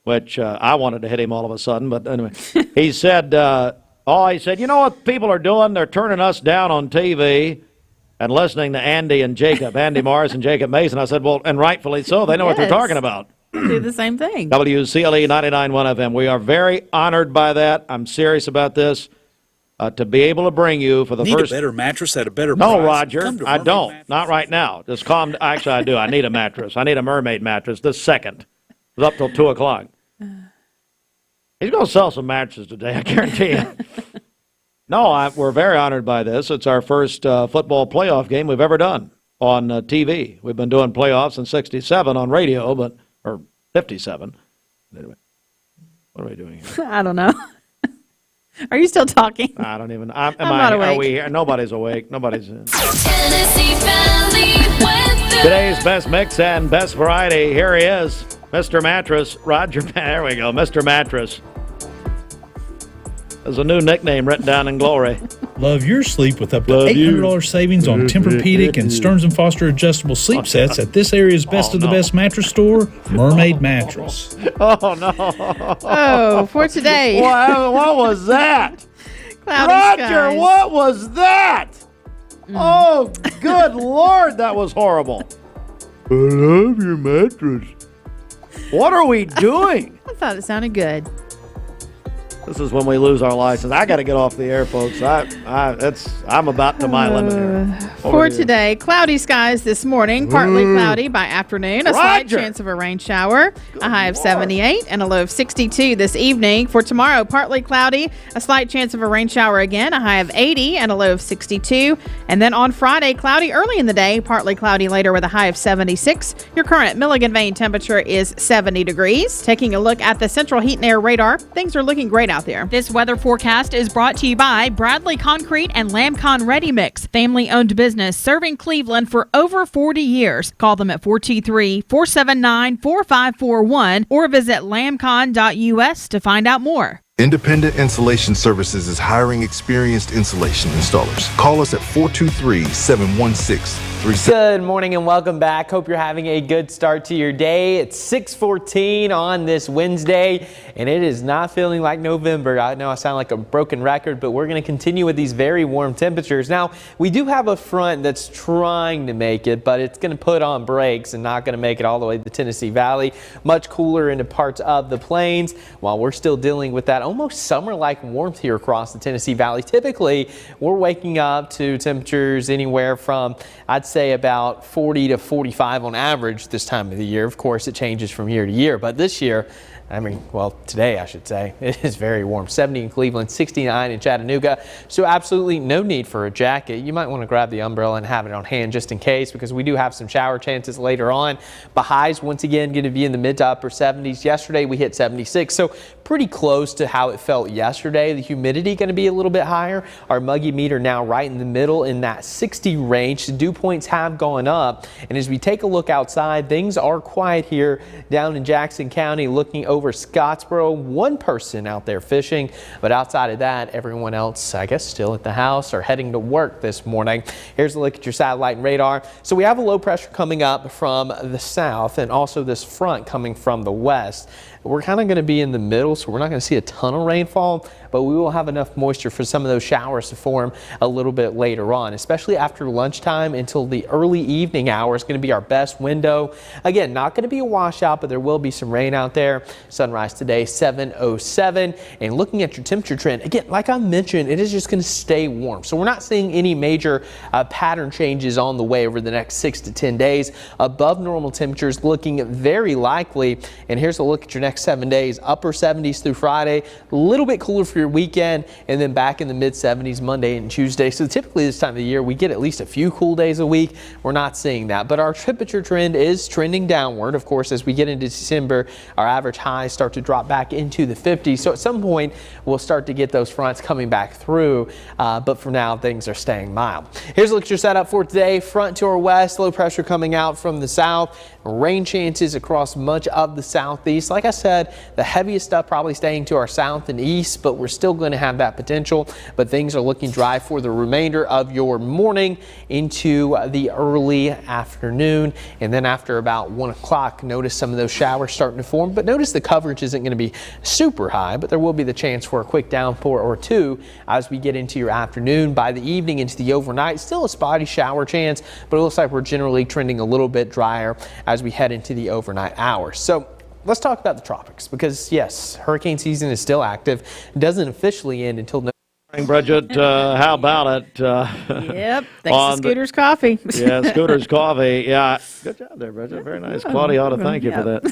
which I wanted to hit him all of a sudden, but anyway, he said, you know what people are doing? They're turning us down on TV, and listening to Andy and Jacob, Andy Morris and Jacob Mason. I said, well, and rightfully so. They know what they're Yes. talking about. Do the same thing. WCLE 99.1 FM. We are very honored by that. I'm serious about this. To be able to bring you for the Need first... a better mattress at a better No, price? Roger, Come to I Mermaid don't. Mattress. Not right now. Just calm. Actually, I do. I need a mattress. I need a mermaid mattress this second. It was up till 2 o'clock. He's going to sell some mattresses today, I guarantee you. No, we're very honored by this. It's our first football playoff game we've ever done on TV. We've been doing playoffs in '67 on radio, or 57. Anyway, what are we doing here? I don't know. Are you still talking? I don't even. I'm not awake. Are we here? Nobody's awake. Nobody's in. Tennessee Valley weather. Today's best mix and best variety. Here he is, Mr. Mattress, Roger. There we go, Mr. Mattress. There's a new nickname written down in glory. Love your sleep with up to $800 savings on Tempur-Pedic and Stearns & Foster adjustable sleep sets at this area's best of the best mattress store, Mermaid Mattress. Oh, no. Oh, for today. What was that? Cloudy Roger, skies. what was that? Oh, good Lord, that was horrible. I love your mattress. What are we doing? I thought it sounded good. This is when we lose our license. I got to get off the air, folks. I'm about to my limit here. For today, cloudy skies this morning, partly cloudy by afternoon, a slight Roger. chance of a rain shower, a high of 78 and a low of 62 this evening. For tomorrow, partly cloudy, a slight chance of a rain shower again, a high of 80 and a low of 62. And then on Friday, cloudy early in the day, partly cloudy later with a high of 76. Your current Milligan Vane temperature is 70 degrees. Taking a look at the Central Heat and Air radar, things are looking great out there. This weather forecast is brought to you by Bradley Concrete and Lamcon Ready Mix, family-owned business serving Cleveland for over 40 years. Call them at 423-479-4541 or visit lamcon.us to find out more. Independent Insulation Services is hiring experienced insulation installers. Call us at 423-716-37. Good morning and welcome back. Hope you're having a good start to your day. It's 6:14 on this Wednesday, and it is not feeling like November. I know I sound like a broken record, but we're going to continue with these very warm temperatures. Now, we do have a front that's trying to make it, but it's going to put on brakes and not going to make it all the way to the Tennessee Valley. Much cooler into parts of the plains, while we're still dealing with that almost summer-like warmth here across the Tennessee Valley. Typically, we're waking up to temperatures anywhere from, I'd say, about 40 to 45 on average this time of the year. Of course, it changes from year to year, but this year, today I should say, it is very warm. 70 in Cleveland, 69 in Chattanooga. So absolutely no need for a jacket. You might want to grab the umbrella and have it on hand just in case, because we do have some shower chances later on. But highs, once again, going to be in the mid to upper 70s. Yesterday we hit 76, so pretty close to how it felt yesterday. The humidity going to be a little bit higher. Our muggy meter now right in the middle in that 60 range. The dew points have gone up. And as we take a look outside, things are quiet here down in Jackson County, looking over Scottsboro. One person out there fishing, but outside of that, everyone else, I guess, still at the house or heading to work this morning. Here's a look at your satellite and radar. So we have a low pressure coming up from the south and also this front coming from the west. We're kind of going to be in the middle, so we're not going to see a ton of rainfall, but we will have enough moisture for some of those showers to form a little bit later on, especially after lunchtime until the early evening hours. Going to be our best window. Again, not going to be a washout, but there will be some rain out there. Sunrise today, 7:07. And looking at your temperature trend, again, like I mentioned, it is just going to stay warm. So we're not seeing any major pattern changes on the way over the next 6 to 10 days. Above normal temperatures looking very likely. And here's a look at your next 7 days. Upper 70s through Friday, a little bit cooler for your weekend, and then back in the mid 70s Monday and Tuesday. So typically this time of the year we get at least a few cool days a week. We're not seeing that, but our temperature trend is trending downward. Of course, as we get into December, our average highs start to drop back into the 50s. So at some point we'll start to get those fronts coming back through, but for now things are staying mild. Here's a look at your setup for today. Front to our west, low pressure coming out from the south. Rain chances across much of the southeast. Like I said, the heaviest stuff probably staying to our south. south and east, but we're still going to have that potential. But things are looking dry for the remainder of your morning into the early afternoon. And then after about 1 o'clock, notice some of those showers starting to form. But notice the coverage isn't going to be super high, but there will be the chance for a quick downpour or two as we get into your afternoon. By the evening into the overnight, still a spotty shower chance, but it looks like we're generally trending a little bit drier as we head into the overnight hours. So let's talk about the tropics, because yes, hurricane season is still active. It doesn't officially end until Bridget, how about it? Yep, thanks to Scooter's Coffee. Yeah, Scooter's Coffee. Yeah, good job there, Bridget. Very nice. Claudia ought to thank you for that.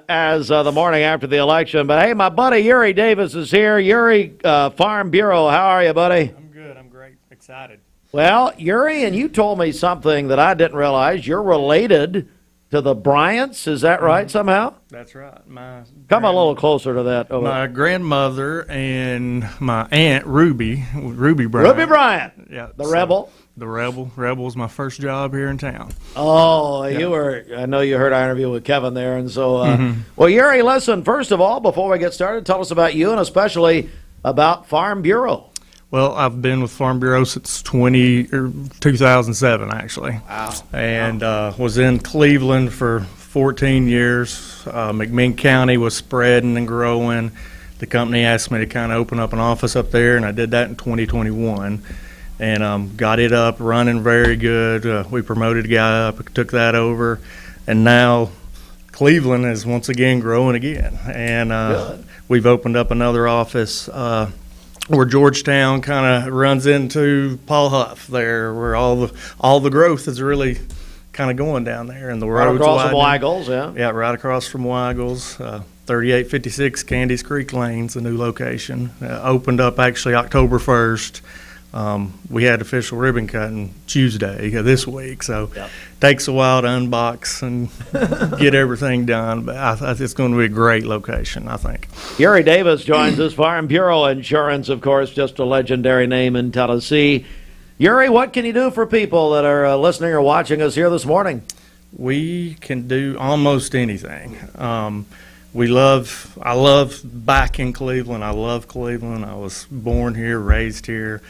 As the morning after the election. But hey, my buddy Yuri Davis is here. Yuri, Farm Bureau, how are you, buddy? I'm good. I'm great. Excited. Well, Yuri, and you told me something that I didn't realize. You're related to the Bryants. Is that right somehow? That's right. Come a little closer to that. My grandmother and my aunt Ruby Bryant. Ruby Bryant. Yeah. The Rebel. The Rebel. Rebel was my first job here in town. Oh, Yeah. you were. I know you heard our interview with Kevin there, and so. Well, Yuri, listen. First of all, before we get started, tell us about you and especially about Farm Bureau. Well, I've been with Farm Bureau since 2007, actually. Wow. And was in Cleveland for 14 years. McMinn County was spreading and growing. The company asked me to kind of open up an office up there, and I did that in 2021. And got it up, running very good. We promoted a guy up, took that over. And now Cleveland is once again growing again. And we've opened up another office where Georgetown kind of runs into Paul Huff there, where all the growth is really kind of going down there, and the Right roads across from widening. Weigels, yeah. Yeah, right across from Weigels. 3856 Candies Creek Lane's the new location. Opened up actually October 1st. We had official ribbon cutting Tuesday this week, so takes a while to unbox and get everything done, but it's going to be a great location, I think. Yuri Davis joins us. Farm Bureau Insurance, of course, just a legendary name in Tennessee. Yuri, what can you do for people that are listening or watching us here this morning? We can do almost anything. I love back in Cleveland. I love Cleveland. I was born here, raised here.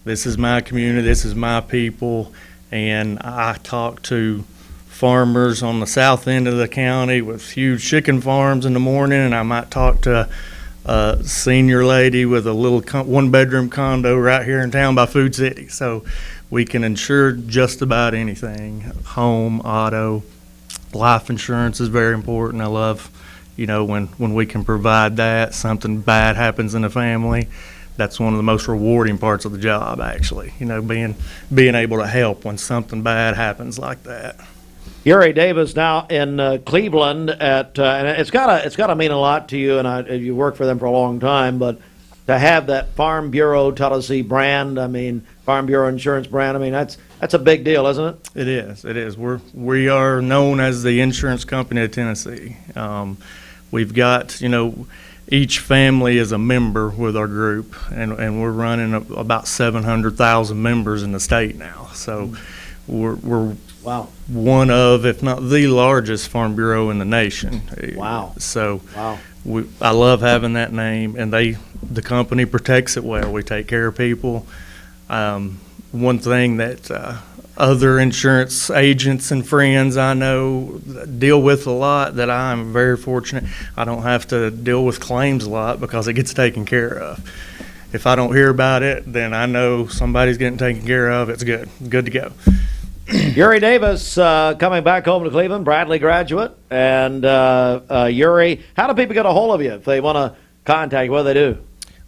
This is my community. This is my people. And I talk to farmers on the south end of the county with huge chicken farms in the morning, and I might talk to a senior lady with a little one-bedroom condo right here in town by Food City. So we can insure just about anything: home, auto, life insurance is very important. I love, when we can provide that. Something bad happens in the family, that's one of the most rewarding parts of the job, actually. Being able to help when something bad happens like that. Yuri Davis now in Cleveland and it's gotta mean a lot to you, and you work for them for a long time, but to have that Farm Bureau Tennessee brand, Farm Bureau Insurance brand, that's a big deal, isn't it? It is. We are known as the insurance company of Tennessee. We've got, each family is a member with our group, and we're running about 700,000 members in the state now. So we're wow, one of, if not the largest farm bureau in the nation. Wow. So wow. I love having that name, and the company protects it well. We take care of people. One thing that other insurance agents and friends I know deal with a lot, that I'm very fortunate, I don't have to deal with claims a lot because it gets taken care of. If I don't hear about it, then I know somebody's getting taken care of. It's good to go. Yuri Davis coming back home to Cleveland, Bradley graduate. And Yuri, how do people get a hold of you if they want to contact you? What do they do?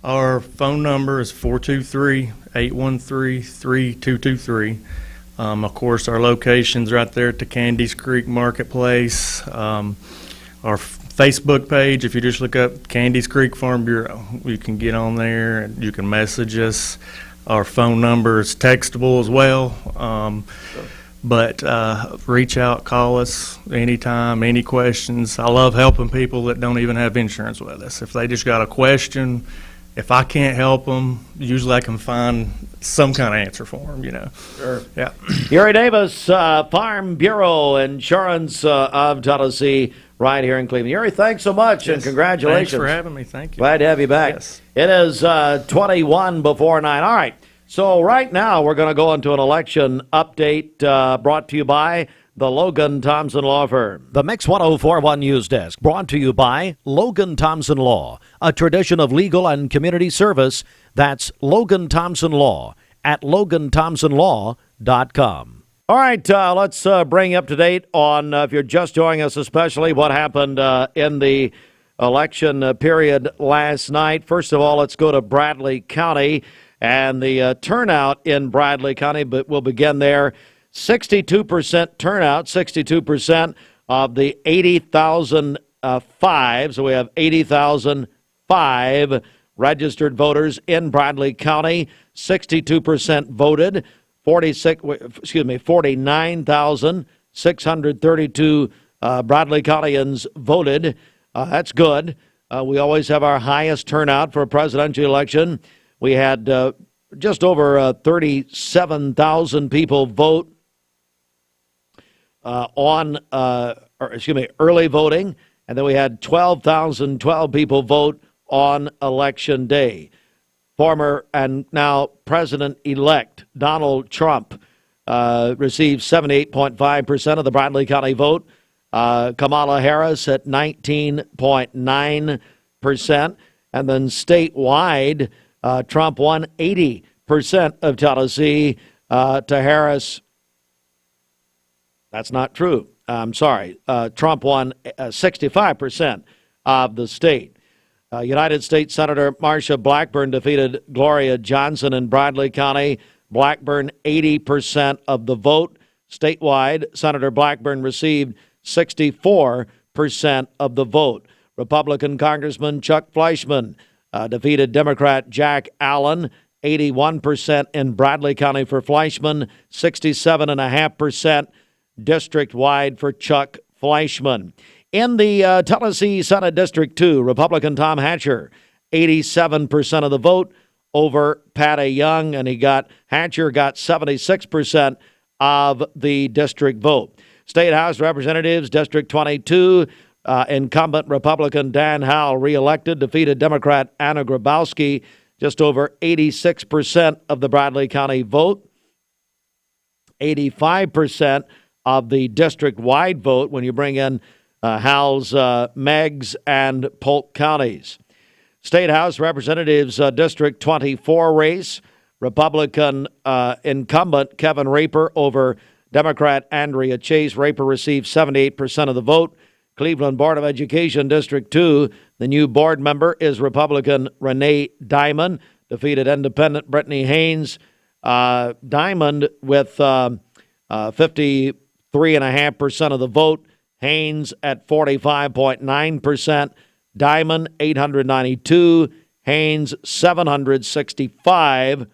Our phone number is 423-813-3223. Of course, our location's right there at the Candies Creek Marketplace. Our Facebook page, if you just look up Candies Creek Farm Bureau, you can get on there and you can message us. Our phone number is textable as well. But reach out, call us anytime, any questions. I love helping people that don't even have insurance with us. If they just got a question, if I can't help them, usually I can find some kind of answer for them, Sure. Yeah. Yuri Davis, Farm Bureau Insurance of Tennessee, right here in Cleveland. Yuri, thanks so much and congratulations. Thanks for having me. Thank you. Glad to have you back. Yes. It is 21 before 9. All right. So right now we're going to go into an election update brought to you by the Logan Thompson Law Firm. The Mix 1041 News Desk brought to you by Logan Thompson Law, a tradition of legal and community service. That's Logan Thompson Law at LoganThompsonLaw.com. All right, let's bring you up to date on, if you're just joining us, especially what happened in the election period last night. First of all, let's go to Bradley County and the turnout in Bradley County, but we'll begin there. 62% turnout, 62% of the 80,005. So we have 80,005 registered voters in Bradley County. 62% voted. 49,632 Bradley Countyans voted. That's good. We always have our highest turnout for a presidential election. We had just over 37,000 people vote early voting, and then we had 12,012 people vote on Election Day. Former and now President-elect Donald Trump received 78.5% of the Bradley County vote. Kamala Harris at 19.9%. And then statewide, Trump won 80% of Tennessee. To Harris, that's not true. I'm sorry. Trump won 65% of the state. United States Senator Marsha Blackburn defeated Gloria Johnson in Bradley County. Blackburn, 80% of the vote. Statewide, Senator Blackburn received 64% of the vote. Republican Congressman Chuck Fleischman defeated Democrat Jack Allen, 81% in Bradley County for Fleischman, 67.5% district-wide for Chuck Fleischman. In the Tennessee Senate District 2, Republican Tom Hatcher, 87% of the vote over Patty Young, and Hatcher got 76% of the district vote. State House Representatives, District 22, incumbent Republican Dan Howell, reelected, defeated Democrat Anna Grabowski, just over 86% of the Bradley County vote, 85% of the district-wide vote when you bring in Howell's Meigs and Polk counties. State House Representatives District 24 race, Republican incumbent Kevin Raper over Democrat Andrea Chase. Raper received 78% of the vote. Cleveland Board of Education District 2, the new board member is Republican Renee Diamond, defeated independent Brittany Haynes. Diamond with 53.5% of the vote. Haynes at 45.9%. Diamond, 892. Haynes, 765.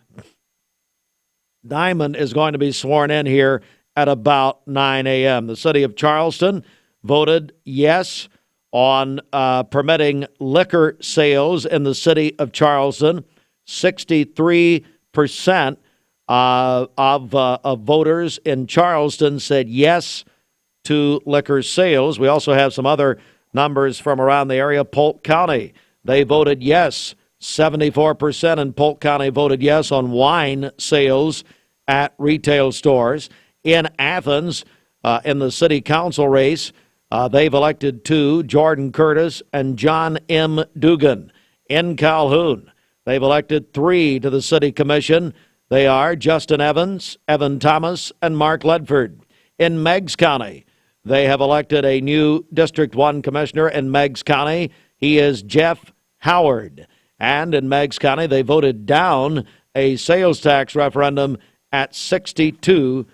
Diamond is going to be sworn in here at about 9 a.m. The city of Charleston voted yes on permitting liquor sales in the city of Charleston. 63% of voters in Charleston said yes to liquor sales. We also have some other numbers from around the area. Polk County, they voted yes. 74% in Polk County voted yes on wine sales at retail stores. In Athens, in the city council race, they've elected two, Jordan Curtis and John M. Dugan. In Calhoun, they've elected three to the city commission. They are Justin Evans, Evan Thomas, and Mark Ledford. In Meigs County, they have elected a new District 1 commissioner in Meigs County. He is Jeff Howard. And in Meigs County, they voted down a sales tax referendum at 62%.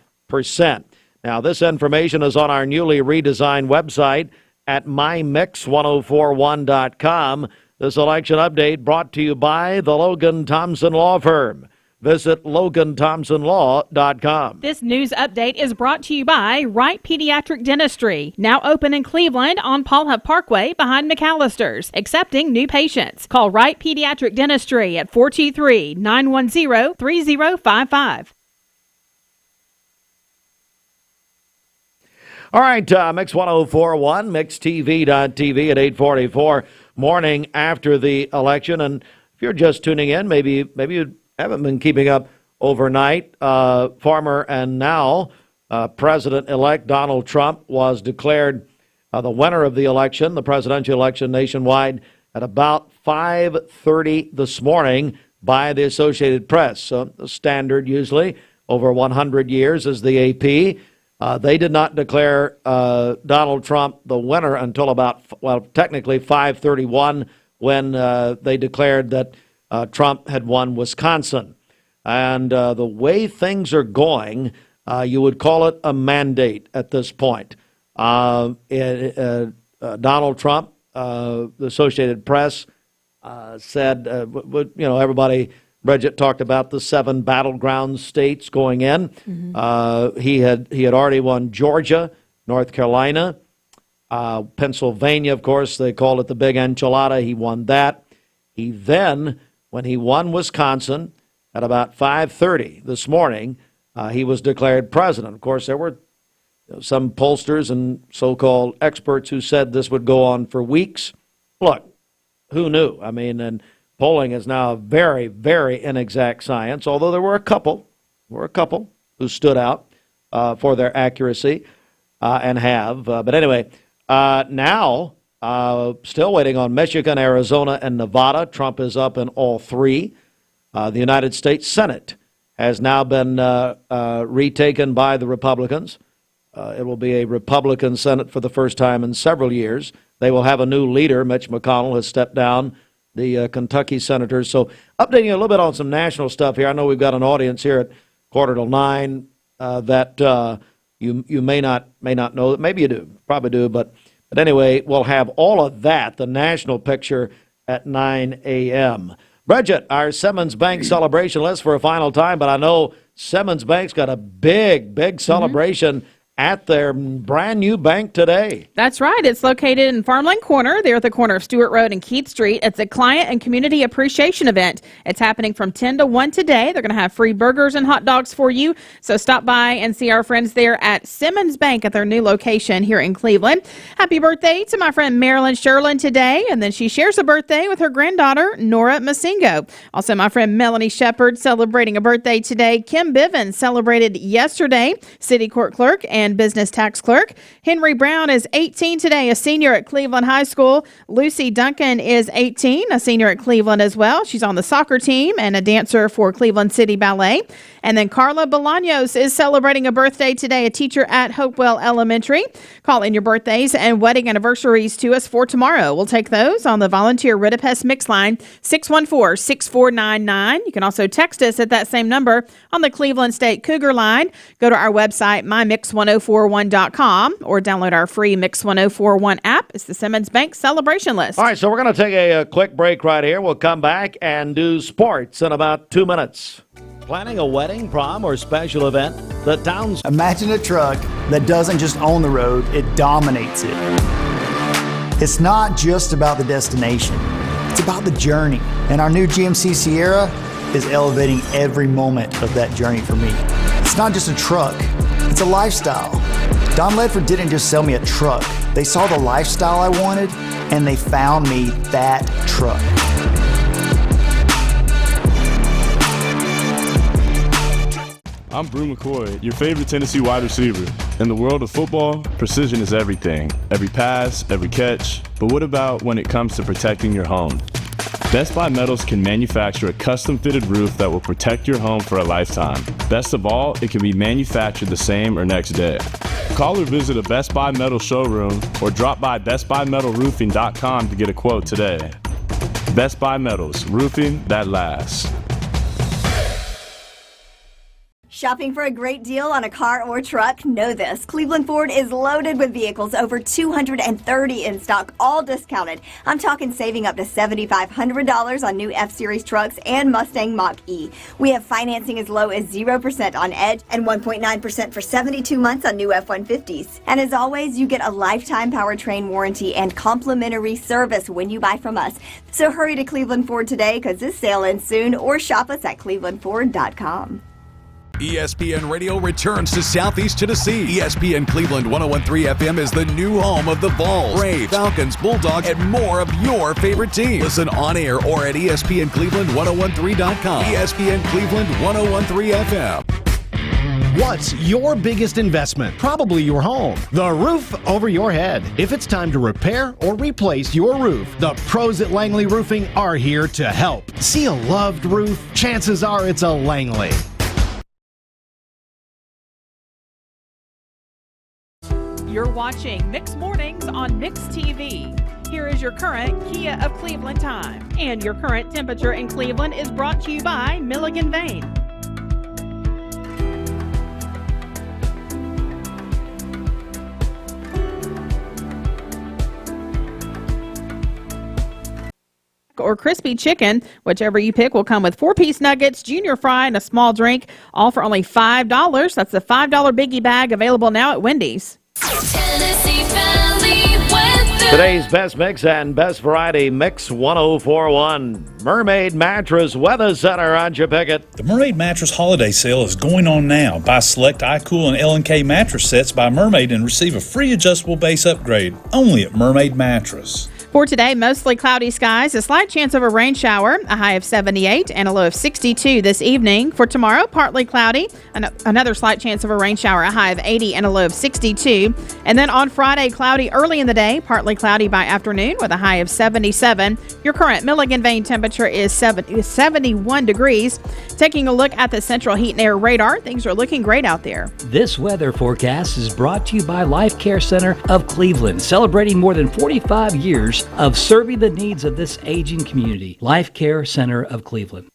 Now, this information is on our newly redesigned website at mymix1041.com. This election update brought to you by the Logan Thompson Law Firm. Visit LoganThompsonLaw.com. This news update is brought to you by Wright Pediatric Dentistry, now open in Cleveland on Paul Huff Parkway behind McAllister's, accepting new patients. Call Wright Pediatric Dentistry at 423-910-3055. All right, Mix 1041, MixTV.tv at 8:44 morning after the election. And if you're just tuning in, maybe you haven't been keeping up overnight. Former and now President-elect Donald Trump was declared the winner of the election, the presidential election nationwide, at about 5:30 this morning by the Associated Press. So the standard usually over 100 years is the AP. They did not declare Donald Trump the winner until about, technically 5:31 when they declared that Trump had won Wisconsin. And the way things are going, you would call it a mandate at this point. Donald Trump, the Associated Press, said, everybody, Bridget talked about the 7 battleground states going in. Mm-hmm. He had already won Georgia, North Carolina, Pennsylvania, of course, they called it the big enchilada. He won that. He then, when he won Wisconsin at about 5:30 this morning, he was declared president. Of course, there were some pollsters and so-called experts who said this would go on for weeks. Look, who knew? I mean, and polling is now a very, very inexact science, although there were a couple who stood out for their accuracy and have. But anyway, now still waiting on Michigan, Arizona, and Nevada. Trump is up in all 3. The United States Senate has now been retaken by the Republicans. It will be a Republican Senate for the first time in several years. They will have a new leader. Mitch McConnell has stepped down, the Kentucky senators. So updating you a little bit on some national stuff here. I know we've got an audience here at 8:45 that you may not know. Maybe you do, probably do. But anyway, we'll have all of that, the national picture, at 9 a.m. Bridget, our Simmons Bank celebration list for a final time, but I know Simmons Bank's got a big celebration at their brand new bank today. That's right. It's located in Farmland Corner. They're at the corner of Stewart Road and Keith Street. It's a client and community appreciation event. It's happening from 10 to 1 today. They're going to have free burgers and hot dogs for you. So stop by and see our friends there at Simmons Bank at their new location here in Cleveland. Happy birthday to my friend Marilyn Sherlin today. And then she shares a birthday with her granddaughter, Nora Masingo. Also, my friend Melanie Shepard celebrating a birthday today. Kim Bivens celebrated yesterday, city court clerk and business tax clerk. Henry Brown is 18 today, a senior at Cleveland High School. Lucy Duncan is 18, a senior at Cleveland as well. She's on the soccer team and a dancer for Cleveland City Ballet. And then Carla Bolaños is celebrating a birthday today, a teacher at Hopewell Elementary. Call in your birthdays and wedding anniversaries to us for tomorrow. We'll take those on the volunteer Ridipest Mix line, 614-6499. You can also text us at that same number on the Cleveland State Cougar line. Go to our website, mymix1041.com, or download our free Mix 1041 app. It's the Simmons Bank celebration list. All right, so we're going to take a quick break right here. We'll come back and do sports in about 2 minutes. Planning a wedding, prom, or special event? The town's... Imagine a truck that doesn't just own the road, it dominates it. It's not just about the destination. It's about the journey. And our new GMC Sierra is elevating every moment of that journey for me. It's not just a truck, it's a lifestyle. Don Ledford didn't just sell me a truck. They saw the lifestyle I wanted, and they found me that truck. I'm Brew McCoy, your favorite Tennessee wide receiver. In the world of football, precision is everything. Every pass, every catch. But what about when it comes to protecting your home? Best Buy Metals can manufacture a custom-fitted roof that will protect your home for a lifetime. Best of all, it can be manufactured the same or next day. Call or visit a Best Buy Metal showroom or drop by bestbuymetalroofing.com to get a quote today. Best Buy Metals, roofing that lasts. Shopping for a great deal on a car or truck? Know this. Cleveland Ford is loaded with vehicles, over 230 in stock, all discounted. I'm talking saving up to $7,500 on new F-Series trucks and Mustang Mach-E. We have financing as low as 0% on Edge and 1.9% for 72 months on new F-150s. And as always, you get a lifetime powertrain warranty and complimentary service when you buy from us. So hurry to Cleveland Ford today because this sale ends soon, or shop us at clevelandford.com. ESPN Radio returns to Southeast Tennessee. ESPN Cleveland 101.3 FM is the new home of the Vols, Braves, Falcons, Bulldogs, and more of your favorite teams. Listen on air or at ESPNCleveland1013.com. ESPN Cleveland 101.3 FM. What's your biggest investment? Probably your home. The roof over your head. If it's time to repair or replace your roof, the pros at Langley Roofing are here to help. See a loved roof? Chances are it's a Langley. You're watching Mix Mornings on Mix TV. Here is your current Kia of Cleveland time. And your current temperature in Cleveland is brought to you by Milligan Vane. Or crispy chicken, whichever you pick, will come with 4-piece nuggets, junior fry, and a small drink, all for only $5. That's the $5 biggie bag, available now at Wendy's. Tennessee Valley weather. Today's best mix and best variety mix 1041. Mermaid Mattress Weather Center on Pickett. The Mermaid Mattress Holiday Sale is going on now. Buy select iCool and L&K mattress sets by Mermaid and receive a free adjustable base upgrade only at Mermaid Mattress. For today, mostly cloudy skies, a slight chance of a rain shower, a high of 78 and a low of 62 this evening. For tomorrow, partly cloudy, another slight chance of a rain shower, a high of 80 and a low of 62. And then on Friday, cloudy early in the day, partly cloudy by afternoon with a high of 77. Your current Milligan Vane temperature is 71 degrees. Taking a look at the Central Heat and Air radar, things are looking great out there. This weather forecast is brought to you by Life Care Center of Cleveland, celebrating more than 45 years of serving the needs of this aging community. Life Care Center of Cleveland.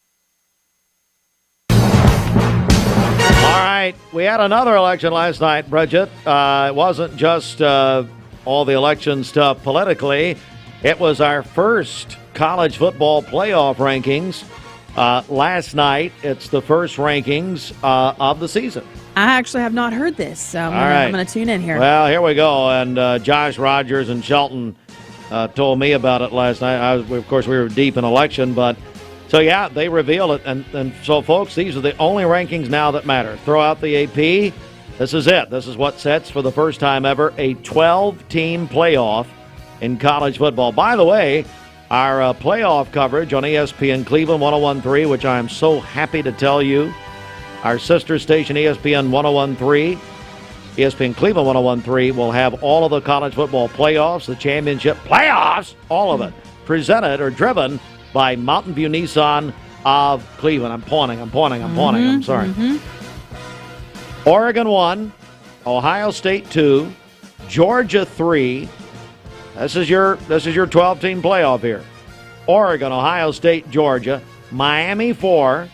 All right, we had another election last night, Bridget. It wasn't just all the election stuff politically. It was our first college football playoff rankings last night. It's the first rankings of the season. I actually have not heard this, so I'm going to tune in here. Well, here we go. And Josh Rogers and Shelton told me about it last night. Of course, we were deep in election, but so yeah, they reveal it. And so, folks, these are the only rankings now that matter. Throw out the AP. This is it. This is what sets, for the first time ever, a 12-team playoff in college football. By the way, our playoff coverage on ESPN Cleveland 101.3, which I'm so happy to tell you, our sister station ESPN 101.3, ESPN Cleveland 101.3 will have all of the college football playoffs, the championship playoffs, all of it, presented or driven by Mountain View Nissan of Cleveland. I'm pointing. I'm sorry. Oregon 1, Ohio State 2, Georgia 3. This is your 12-team playoff here. Oregon, Ohio State, Georgia, Miami 4,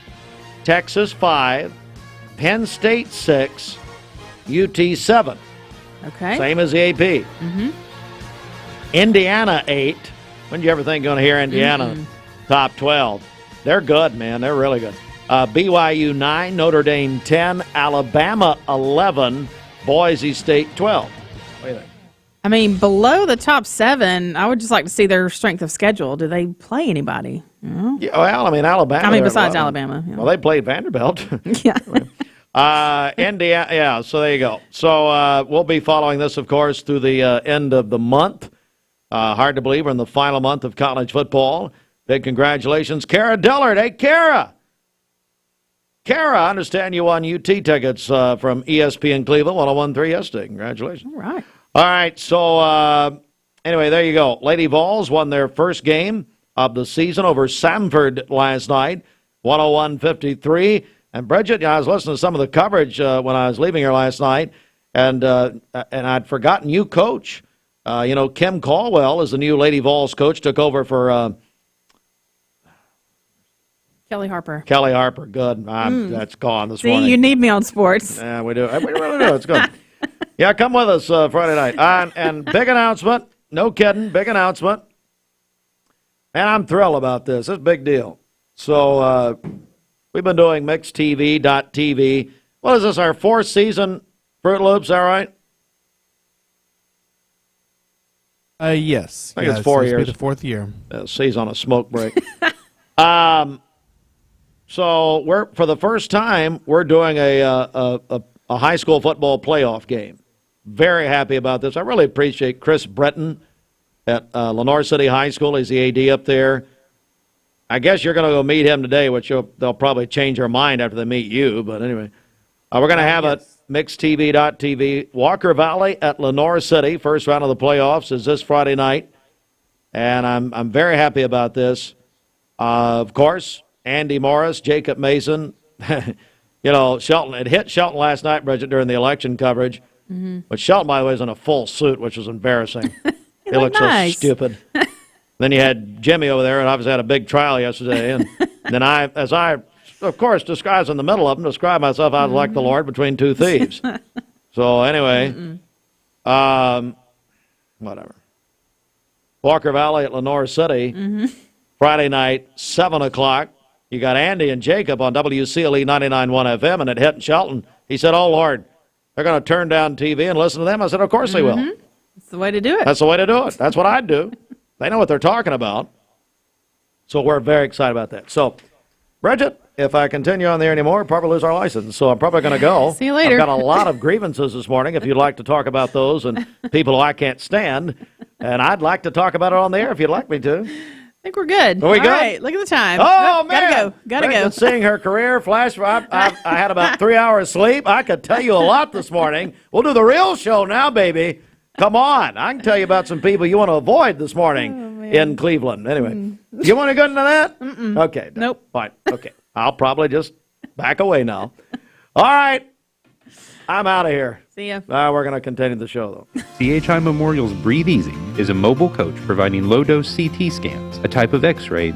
Texas 5, Penn State 6, UT 7. Okay. Same as the AP. Mm-hmm. Indiana 8. When did you ever think you're going to hear Indiana top 12? They're good, man. They're really good. BYU 9, Notre Dame 10, Alabama 11, Boise State 12. What do you think? I mean, below the top 7, I would just like to see their strength of schedule. Do they play anybody? Yeah, well, I mean, Alabama. I mean, besides Alabama. Yeah. Well, they played Vanderbilt. Yeah. Indiana, yeah, so there you go. So we'll be following this, of course, through the end of the month. Hard to believe we're in the final month of college football. Big congratulations, Kara Dillard. Hey, Kara, I understand you won UT tickets from ESPN Cleveland 101.3 yesterday. Congratulations. All right, so anyway, there you go. Lady Vols won their first game of the season over Samford last night, 101-53. And Bridget, I was listening to some of the coverage when I was leaving here last night, and I'd forgotten you coach. Kim Caldwell is the new Lady Vols coach, took over for Kelly Harper. Good. That's gone this morning. See, you need me on sports. Yeah, we do. We really do. It's good. Yeah, come with us Friday night. And big announcement. No kidding. Big announcement. And I'm thrilled about this. It's a big deal. So we've been doing MixTV.tv. What is this, our fourth season, Fruit Loops, all right? Yes. I think it's 4 years. Be the fourth year. Season on a smoke break. So we're for the first time we're doing a high school football playoff game. Very happy about this. I really appreciate Chris Breton at Lenore City High School. He's the AD up there. I guess you're going to go meet him today, which they'll probably change their mind after they meet you. But anyway, we're going to have it mixtv.tv. Walker Valley at Lenore City. First round of the playoffs is this Friday night, and I'm very happy about this. Of course, Andy Morris, Jacob Mason. Shelton. It hit Shelton last night, Bridget, during the election coverage. Mm-hmm. But Shelton, by the way, was in a full suit, which was embarrassing. He looked nice. So stupid. Then you had Jimmy over there, and obviously had a big trial yesterday. And then as I, of course, disguised in the middle of them, described myself as like the Lord between two thieves. So anyway, whatever. Walker Valley at Lenore City, Friday night, 7 o'clock. You got Andy and Jacob on WCLE 99.1 FM, and it hit in Shelton. He said, "Oh, Lord, they're going to turn down TV and listen to them." I said, "Of course they will. That's the way to do it. That's the way to do it. That's what I'd do. They know what they're talking about." So we're very excited about that. So, Bridget, if I continue on there anymore, I'll probably lose our license. So I'm probably going to go. See you later. I've got a lot of grievances this morning, if you'd like to talk about those, and people who I can't stand. And I'd like to talk about it on the air if you'd like me to. I think we're good. Are we All good? right, look at the time. Oh, Nope, man. Gotta go. Bridget seeing her career flash. I had about 3 hours sleep. I could tell you a lot this morning. We'll do the real show now, baby. Come on. I can tell you about some people you want to avoid this morning in Cleveland. Anyway, you want to go into that? Okay. Nope. Fine. Okay. I'll probably just back away now. All right. I'm out of here. See ya. We're going to continue the show, though. CHI Memorial's Breathe Easy is a mobile coach providing low-dose CT scans, a type of X-ray